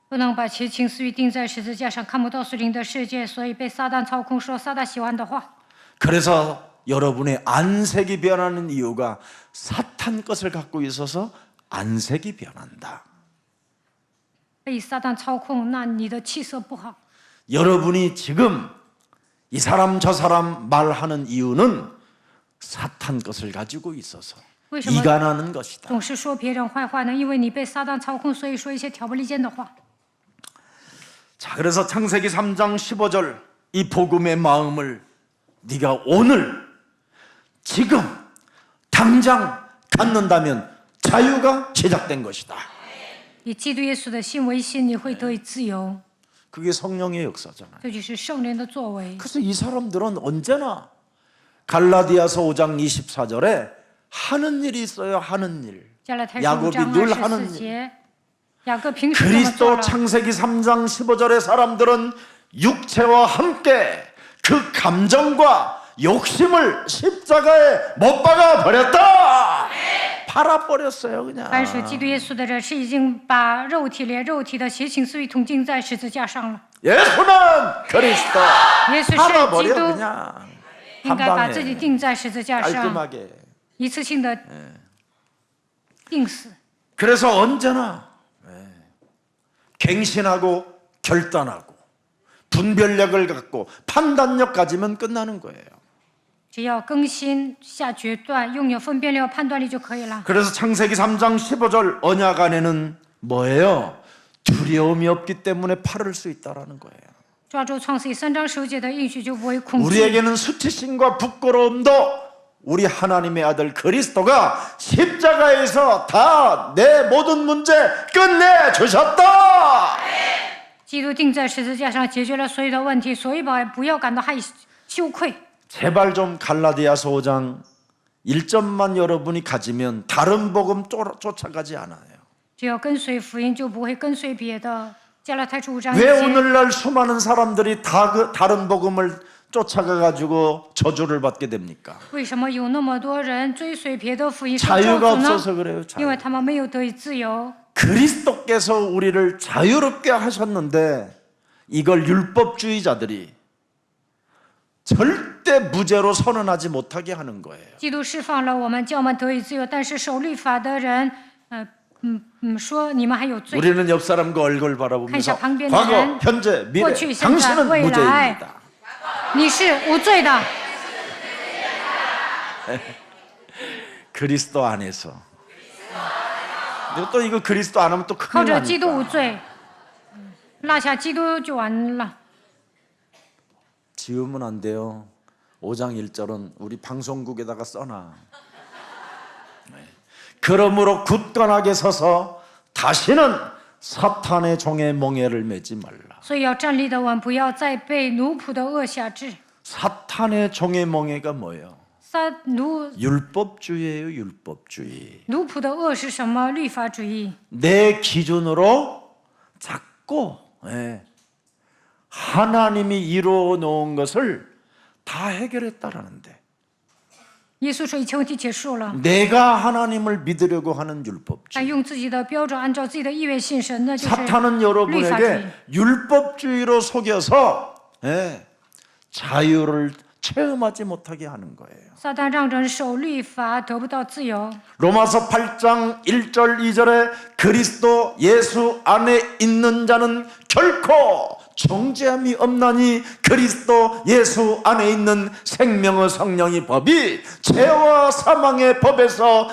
不能把其情私欲钉在十字架上，看不到属灵的世界，所以被撒旦操控，说撒旦喜欢的话。 그래서 여러분의 안색이 변하는 이유가 사탄 것을 갖고 있어서 안색이 변한다. 被撒旦操控，那你的气色不好。 여러분이 지금 이 사람 저 사람 말하는 이유는 사탄 것을 가지고 있어서 为什么 이간하는 것이다. 总是说别人坏话呢？因为你被撒旦操控，所以说一些挑拨离间的话。 자, 그래서 창세기 3장 15절 이 복음의 마음을 네가 오늘 지금 당장 갖는다면 자유가 제작된 것이다. 以基督耶稣的心为心，你会得以自由。 그게 성령의 역사잖아요. 这就是圣灵的作为。 그래서 이 사람들은 언제나 갈라디아서 5장 24절에 하는 일이 있어요. 하는 일. 加拉太书5 야곱이 章 늘 24 하는 일. 节，雅各平时这么做 그리스도 了。 창세기 3장 15절의 사람들은 육체와 함께 그 감정과 욕심을 십자가에 못 박아 버렸다. 팔아 버렸어요, 그냥. 凡属基督耶稣的人，是已经把肉体连肉体的邪情私欲统钉在十字架上了。 예수는 그리스도. 耶稣 팔아 是基 버려 督， 그냥. 应 한 该把自己 방에 钉在十字架上， 깔끔하게. 一次性的钉死。 그래서 언제나 갱신하고 결단하고 분별력을 갖고 판단력 가지면 끝나는 거예요. 只要更新下决断，拥有分辨力和判断力就可以了。 그래서 창세기 3장 15절 언약 안에는 뭐예요? 두려움이 없기 때문에 팔을 수 있다라는 거예요. 抓住创世记3章15节的应许，就不会恐惧。 우리에게는 수치심과 부끄러움도 우리 하나님의 아들 그리스도가 십자가에서 다 내 모든 문제 끝내 주셨다. 基督钉在十字架上解决了所有的问题，所以不要感到羞愧。 제발 좀 갈라디아서 5장 1점만 여러분이 가지면 다른 복음 쫓아가지 않아요. 只要跟随福音，就不会跟随别的。加拉太书5章1 왜 节。 오늘날 수많은 사람들이 다 그 다른 복음을 쫓아가 가지고 저주를 받게 됩니까? 为什么有那么多人追随别的福音受 자유가 咒诅 없어서 呢？ 그래요. 因为 자유. 他们没有得以自由。 그리스도께서 우리를 자유롭게 하셨는데 이걸 율법주의자들이 절대 무죄로 선언하지 못하게 하는 거예요. 基督释放了我们，叫我们得以自由，但是守律法的人，说你们还有罪。 우리는 옆 사람과 얼굴 바라보면서 看一下旁边的 과거, 人， 현재, 미래 过去、现在、 당신은 未来， 무죄입니다. 你是无罪的。 그리스도 안에서. 근데 또 이거 그리스도 안 하면 또 靠 큰일 着基督无 나니까. 罪，落下基督就完了。 지우면 안 돼요. 5장 1절은 우리 방송국에다가 써놔. 네. 그러므로 굳건하게 서서 다시는 사탄의 종의 멍에를 매지 말라. 所以要站立的稳，不要再被奴仆的恶辖制。 사탄의 종의 멍에가 뭐예요? 奴 율법주의예요, 율법주의. 仆的恶是什么？律法主义。 내 기준으로 자꾸 하나님이 이루어 놓은 것을 다 해결했다라는데 耶稣说一切问题结束了， 내가 하나님을 믿으려고 하는 他 율법주의. 用自己的标准，按照自己的意愿信神，那就是 사탄은 律法主义。 여러분에게 율법주의로 속여서 자유를 체험하지 못하게 하는 거예요. 撒旦让人守律法，得不到自由。 로마서 8장 1절 2절에 그리스도 예수 안에 있는 자는 결코 정죄함이 없나니 그리스도 예수 안에 있는 생명의 성령의 법이 죄와 사망의 법에서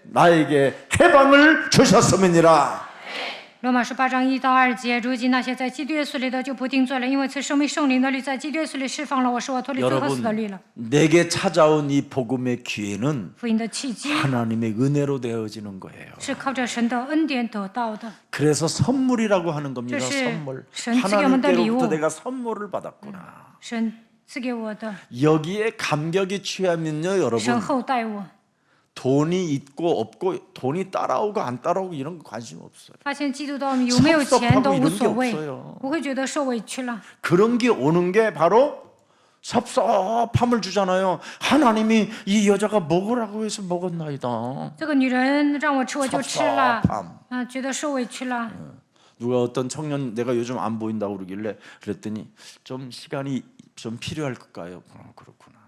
나에게 해방을 주셨음이니라. 罗马书8章1到2节，如今那些在基督耶稣里的就不定罪了，因为赐生命圣灵的律在基督耶稣里释放了我，使我脱离罪和死的律 여러분 了。 내게 찾아온 이 복음의 기회는 福音的契机 하나님의 은혜로 되어지는 거예요. 是靠着神的恩典得到的， 그래서 선물이라고 하는 겁니다. 这是 선물. 神赐给我们的礼物。 하나님께로부터 내가 선물을 받았구나. 神赐给我的， 여기에 감격이 취하면요, 神 여러분. 厚待我。 돈이 있고 없고 돈이 따라오고 안 따라오고 이런 거 관심 없어요. 发现基督到有没有钱都无所谓 없어요 ，不会觉得受委屈了。 그런 게 오는 게 바로 섭섭함을 주잖아요. 하나님이 이 여자가 먹으라고 해서 먹었나이다. 这个女人让我吃我就吃了， 섭섭함. 觉得受委屈了。 누가 어떤 청년 내가 요즘 안 보인다고 그러길래 그랬더니 좀 시간이 좀 필요할 것까요? 그렇구나.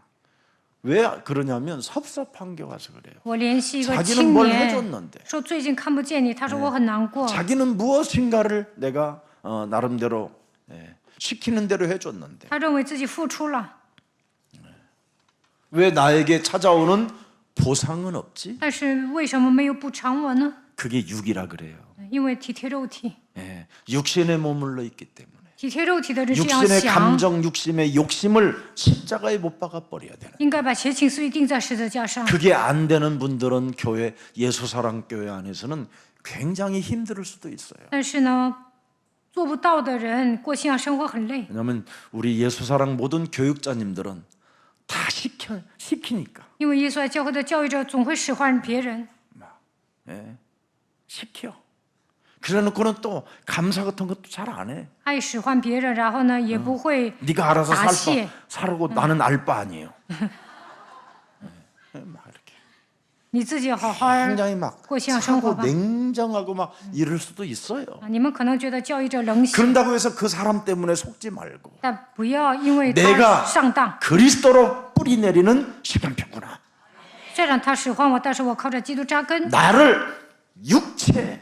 왜 그러냐면 섭섭한 게 와서 그래요. 我联系一个 자기는 青 뭘 年， 해줬는데 说最近看不见你，他说我很难过。 자기는 무엇인가를 내가 나름대로 시키는 대로 해줬는데 他认为自己付出了， 왜 나에게 찾아오는 보상은 없지? 但是为什么没有补偿我呢？ 그게 육이라 그래요. 因为体贴肉体， 예, 육신에 머물러 있기 때문에 体贴肉体的人是要 육신의 想， 감정, 육신의 욕심을 십자가에 못 박아 버려야 되는. 应该把邪情私欲钉在十字架上。 그게 안 되는 분들은 교회 예수사랑교회 안에서는 굉장히 힘들 수도 있어요. 但是呢，做不到的人过信仰生活很累， 왜냐하면 우리 예수사랑 모든 교육자님들은 다 시키니까 因为耶稣爱教会的教育者总会使唤别人， 예, 시켜. 그래놓고는 또 감사 같은 것도 잘 안 해. 爱使唤别人，然后呢也不会 네가 알아서 答谢。 살고 나는 알 바 아니에요. 막 이렇게 你自己好好 굉장히 막 过信仰生活 차고 吧。 냉정하고 막 이럴 수도 있어요. 你们可能觉得教育者冷血， 그런다고 해서 그 사람 때문에 속지 말고 但不要因为 내가 他上当， 그리스도로 뿌리 내리는 시간표구나. 虽然他使唤我，但是我靠着基督扎根， 나를 육체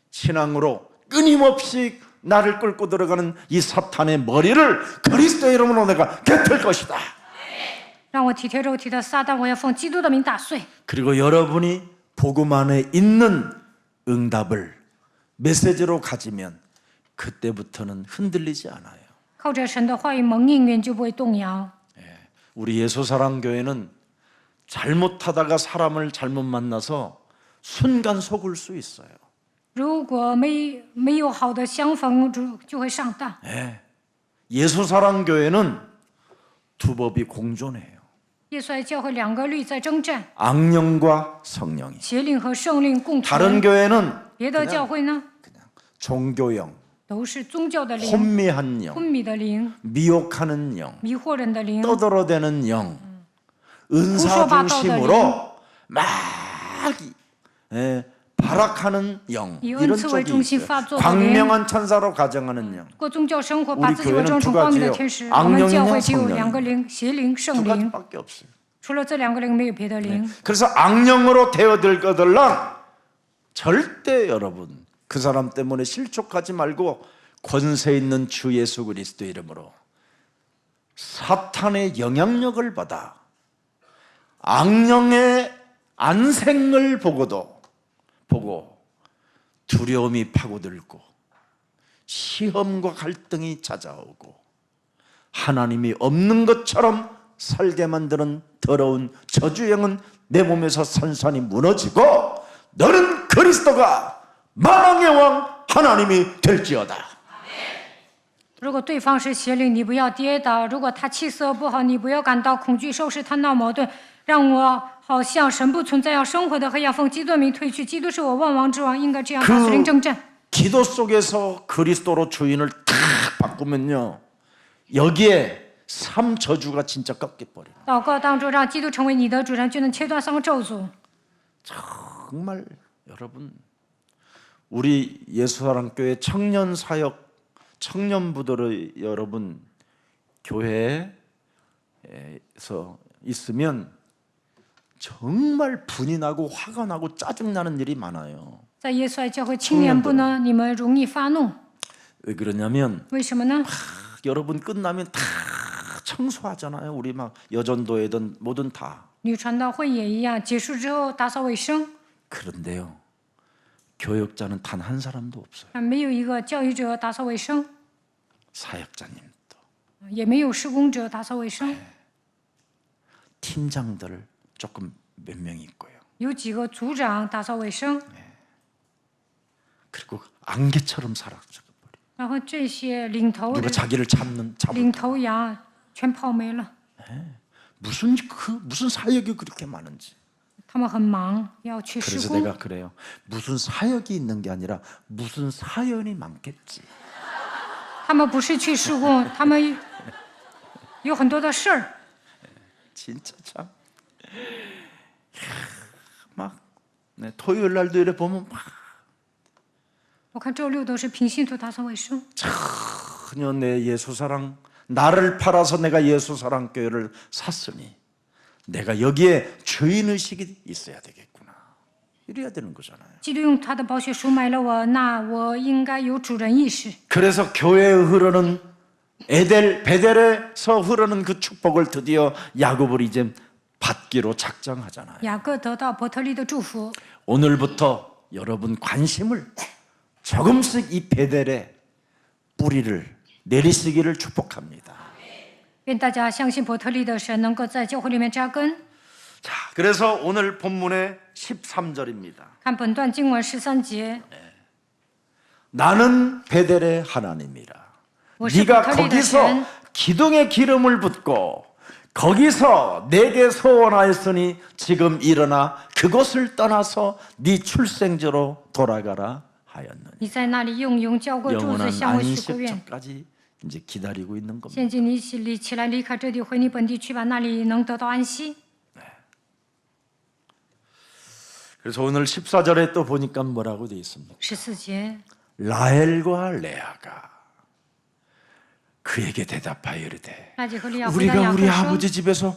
신앙으로 끊임없이 나를 끌고 들어가는 이 사탄의 머리를 그리스도의 이름으로 내가 개틀 것이다. 让我体贴肉体的撒旦，我要奉基督的名打碎。 그리고 여러분이 복음 안에 있는 응답을 메시지로 가지면 그때부터는 흔들리지 않아요. 靠着神的话语蒙应允，就不会动摇。 우리 예수사랑교회는 잘못하다가 사람을 잘못 만나서 순간 속을 수 있어요. 如果没有好的相逢，就会上当。 예수사랑교회는 두 법이 공존해요. 耶稣爱教会两个律在征战， 악령과 성령이. 邪灵和圣灵共 다른 存。 교회는 别的教会呢， 종교형, 都是宗教的灵、 혼미한 영, 昏迷的灵、 미혹하는 영, 迷惑人的灵、 떠들어대는 영, 은사 중심으로 막 발악하는 영, 이런 쪽이 있어요. 광명한 천사로 가정하는 영. 过宗教生活，把自己伪装成光明的天使。我们教会只有两个灵：邪灵、圣 두 灵。 가지밖에 없어요. 除了这两个灵，没有别的灵。 그래서 악령으로 되어들 거들랑 절대 여러분 그 사람 때문에 실족하지 말고 권세 있는 주 예수 그리스도 이름으로 사탄의 영향력을 받아 악령의 안생을 보고 두려움이 파고들고 시험과 갈등이 찾아오고 하나님이 없는 것처럼 살게 만드는 더러운 저주영은 내 몸에서 산산이 무너지고 너는 그리스도가 만왕의 왕 하나님이 될지어다. 如果对方是邪灵，你不要跌倒；如果他气色不好，你不要感到恐惧、收拾、贪闹、矛盾，让我好像神不存在，要生活的黑暗，奉基督的名退去。基督是我万王之王，应该这样打死灵征战。 기도 속에서 그리스도로 주인을 탁 바꾸면요 여기에 3저주가 진짜 꺾여버려요. 祷告当中，让基督成为你的主人，就能切断3个咒诅。 정말 여러분 우리 예수사랑교회 청년 사역 청년부들의 여러분 교회에서 있으면 정말 분이 나고 화가 나고 짜증나는 일이 많아요. 在耶稣爱教会青年部呢，你们容易发怒， 왜 그러냐면 为什么呢？ 여러분 끝나면 다 청소하잖아요. 우리 막 여전도회든 뭐든 다. 女传道会也一样，结束之后打扫卫生， 그런데요 교역자는 단 한 사람도 없어요. 没有一个教育者打扫卫生， 사역자님도 也没有施工者打扫卫生， 팀장들 조금 몇 명 있고요. 有几个组长打扫卫生， 그리고 안개처럼 사라져버려. 然后这些领头 누가 자기를 잡을 领头羊全跑没了。 무슨 사역이 그렇게 많은지. 他们很忙，要去施 그래서 工。 내가 그래요. 무슨 사역이 있는 게 아니라 무슨 사연이 많겠지. 他们不是去施工，他们有很多的事儿。 진짜 참. 막 토요일 날도 이래 보면 막 我看周六都是平信徒打扫卫生， 전혀 내 예수사랑 나를 팔아서 내가 예수사랑교회를 샀으니 내가 여기에 주인의식이 있어야 되겠구나. 이래야 되는 거잖아요. 基督用他的宝血赎买了我，那我应该有主人意识。 그래서 교회에 흐르는 베델에서 흐르는 그 축복을 드디어 야곱을 이제 받기로 작정하잖아요. 雅各得到伯特利的祝福。 오늘부터 여러분 관심을 조금씩 이 베델의 뿌리를 내리시기를 축복합니다. 愿大家相信伯特利的神能够在教会里面扎根。 자, 그래서 오늘 본문의 13절입니다. 看本段经文13节， 나는 베델의 하나님이라. 我是 네가 伯特利的 거기서 神， 기둥에 기름을 붓고 거기서 내게 소원하였으니 지금 일어나 그곳을 떠나서 네 출생지로 돌아가라 하였느니. 你在那里用油浇过柱子， 영원한 向我许过愿。 안식처까지 이제 기다리고 있는 겁니다. 现今你起来离开这地，回你本地去吧，那里能得到安息。 그래서 오늘 14절에 또 보니까 뭐라고 되어 있습니까? 14节， 라헬과 레아가 그에게 대답하여 이르되 拉结和利亚回答 우리가 雅 우리 各说 아버지 집에서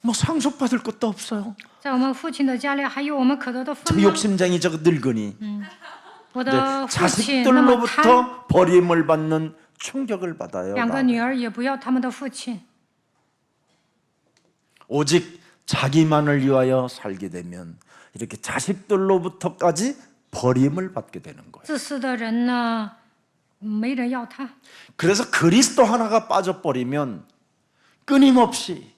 뭐 상속받을 것도 없어요. 在我们父亲的家里还有我们可得的 저 份吗？ 욕심쟁이 저 늙은이 我 네, 的父亲那么贪， 자식들로부터 버림을 받는 충격을 받아요. 两个女儿也不要他们的父亲， 오직 자기만을 위하여 살게 되면 이렇게 자식들로부터까지 버림을 받게 되는 거예요. 自私的人呢，没人要他。 그래서 그리스도 하나가 빠져버리면 끊임없이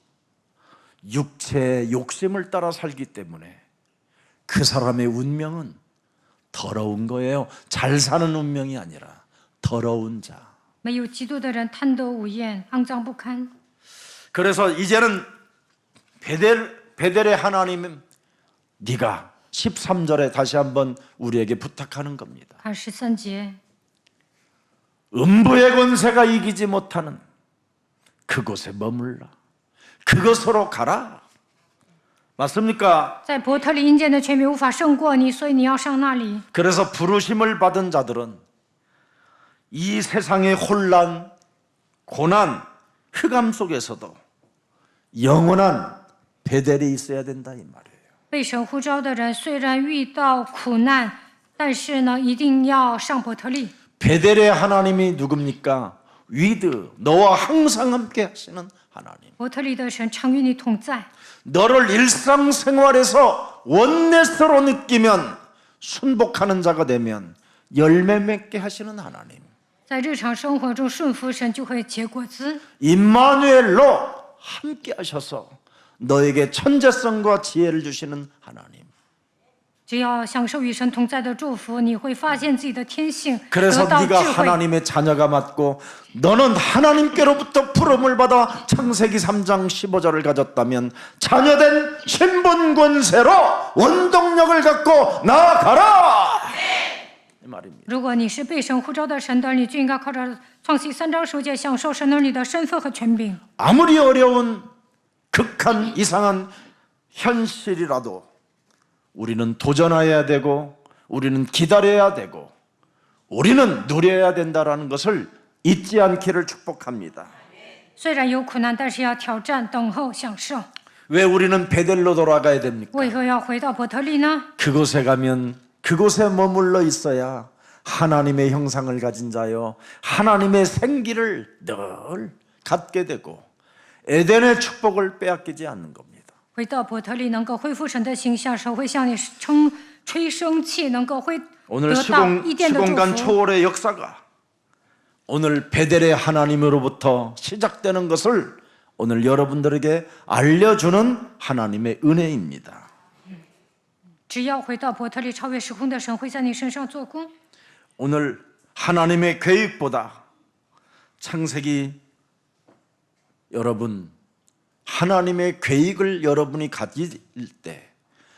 육체의 욕심을 따라 살기 때문에 그 사람의 운명은 더러운 거예요. 잘 사는 운명이 아니라 더러운 자. 没有基督的人贪得无厌，肮脏不堪。 그래서 이제는 베델의 하나님은 네가 13절에 다시 한번 우리에게 부탁하는 겁니다. 看13节， 음부의 권세가 이기지 못하는 그곳에 머물라. 그곳으로 가라. 맞습니까? 在伯特利阴间的权柄无法胜过你，所以你要上那里。 그래서 부르심을 받은 자들은 이 세상의 혼란, 고난, 흑암 속에서도 영원한 베델이 있어야 된다 이 말이에요. 被神呼召的人虽然遇到苦难，但是呢，一定要上伯特利。 베델의 하나님이 누굽니까? 위드, 너와 항상 함께 하시는 하나님. 伯特利的神常与你同在， 너를 일상생활에서 원내스로 느끼면 순복하는 자가 되면 열매 맺게 하시는 하나님. 在日常生活中顺服神就会结果子。 임마누엘로 함께 하셔서 너에게 천재성과 지혜를 주시는 하나님. 只要享受与神同在的祝福，你会发现自己的天性， 그래서 得到智 네가 慧。 하나님의 자녀가 맞고 너는 하나님께로부터 부름을 받아 창세기 3장 15절을 가졌다면 자녀된 신분 권세로 원동력을 갖고 나아가라. 이 말입니다. 如果你是被神呼召的神的，你就应该靠着创世3章10节享受神儿女的身份和权柄。 아무리 어려운 극한 이상한 현실이라도 우리는 도전해야 되고 우리는 기다려야 되고 우리는 누려야 된다라는 것을 잊지 않기를 축복합니다. 虽然有苦难，但是要挑战、等候、享受。 왜 우리는 베델로 돌아가야 됩니까? 为何要回到伯特利呢？ 그곳에 가면 그곳에 머물러 있어야 하나님의 형상을 가진 자요 하나님의 생기를 늘 갖게 되고 에덴의 축복을 빼앗기지 않는 겁니다. 回到伯特利，能够恢复神的形象，神会向你吹生气，能够会 오늘 得到伊甸的祝 시공간 福。 초월의 역사가 오늘 베델의 하나님으로부터 시작되는 것을 오늘 여러분들에게 알려주는 하나님의 은혜입니다. 只要回到伯特利，超越时空的神会在你身上做工。 오늘 하나님의 계획보다 창세기 여러분 하나님의 계획을 여러분이 가질 때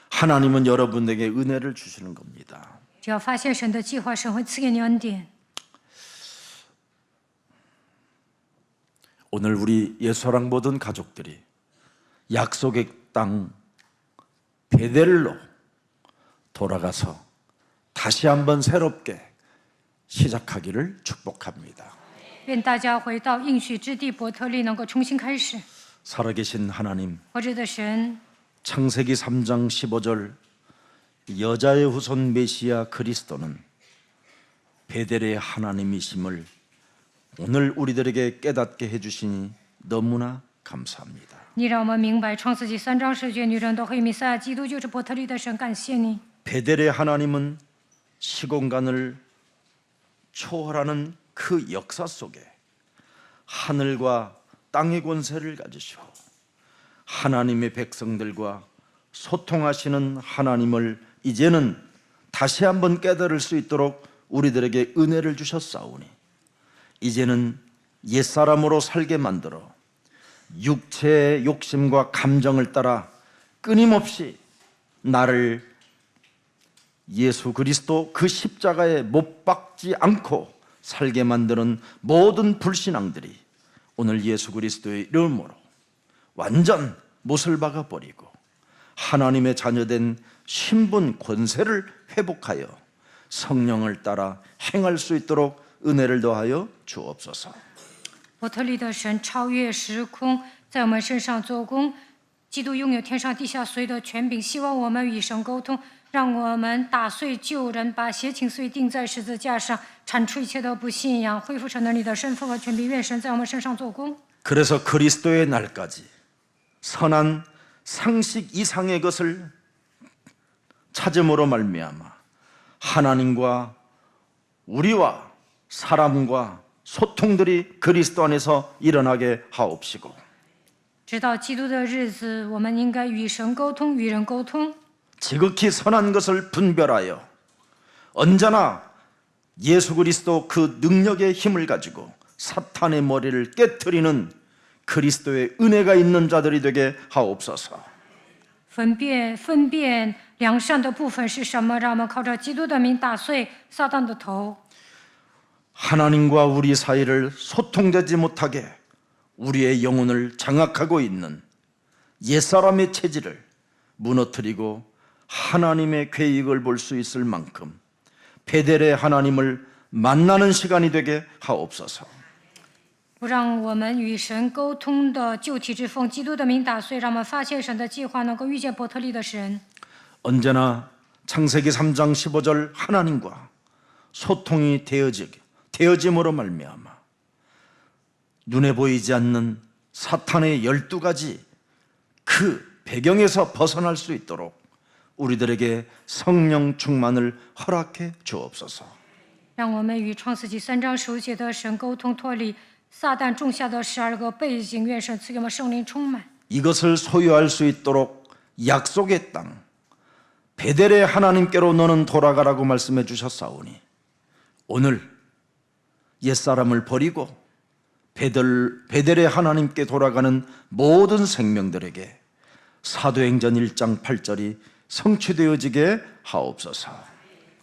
하나님은 여러분에게 은혜를 주시는 겁니다. 只要发现神的计划，神会赐给你恩典。 오늘 우리 예수랑 모든 가족들이 약속의 땅 베델로 돌아가서 다시 한번 새롭게 시작하기를 축복합니다. 愿大家回到应许之地伯特利，能够重新开始。 살아계신 하나님, 活着的神， 창세기 3장 15절 여자의 후손 메시아 그리스도는 베델의 하나님이심을 오늘 우리들에게 깨닫게 해주시니 너무나 감사합니다. 你让我们明白创世纪3章10节女人的黑弥赛亚基督就是伯特利的神，感谢你。 베델의 하나님은 시공간을 초월하는 그 역사 속에 하늘과 땅의 권세를 가지시고 하나님의 백성들과 소통하시는 하나님을 이제는 다시 한번 깨달을 수 있도록 우리들에게 은혜를 주셨사오니 이제는 옛사람으로 살게 만들어 육체의 욕심과 감정을 따라 끊임없이 나를 예수 그리스도 그 십자가에 못 박지 않고 살게 만드는 모든 불신앙들이 오늘 예수 그리스도의 이름으로 완전 못을 박아버리고 하나님의 자녀된 신분 권세를 회복하여 성령을 따라 행할 수 있도록 은혜를 더하여 주옵소서. 伯特利的神超越时空，在我们身上做工。基督拥有天上地下所有的权柄，希望我们与神沟通，让我们打碎旧人，把邪情碎钉在十字架上，铲除一切的不信仰，恢复神的你的身份和权柄。愿神在我们身上做工。 그래서 그리스도의 날까지 선한 상식 이상의 것을 찾음으로 말미암아 하나님과 우리와 사람과 소통들이 그리스도 안에서 일어나게 하옵시고 直到基督的日子，我们应该与神沟通，与人沟通， 지극히 선한 것을 분별하여 언제나 예수 그리스도 그 능력의 힘을 가지고 사탄의 머리를 깨트리는 그리스도의 은혜가 있는 자들이 되게 하옵소서. 分辨良善的部分是什么，让我们靠着基督的名打碎撒旦的头。 하나님과 우리 사이를 소통되지 못하게 우리의 영혼을 장악하고 있는 옛사람의 체질을 무너뜨리고 하나님의 계획을 볼 수 있을 만큼 베델의 하나님을 만나는 시간이 되게 하옵소서. 不让我们与神沟通的旧体制奉基督的名打碎，让我们发现神的计划，能够遇见伯特利的神。 언제나 창세기 3장 15절 하나님과 소통이 되어짐으로 말미암아 눈에 보이지 않는 사탄의 12가지 그 배경에서 벗어날 수 있도록 우리들에게 성령 충만을 허락해 주옵소서. 让我们与创世纪3章15节的神沟通，脱离撒旦种下的12个背景。愿神赐给我们圣灵充满。 이것을 소유할 수 있도록 약속의 땅 베델의 하나님께로 너는 돌아가라고 말씀해 주셨사오니 오늘 옛사람을 버리고 베델의 하나님께 돌아가는 모든 생명들에게 사도행전 1장 8절이 성취되어지게 하옵소서.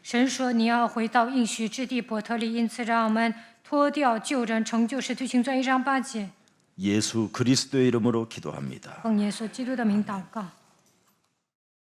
神说你要回到应许之地伯特利，因此让我们脱掉旧人，成就使徒行传1章8节。 예수 그리스도의 이름으로 기도합니다. 奉耶稣基督的名祷告。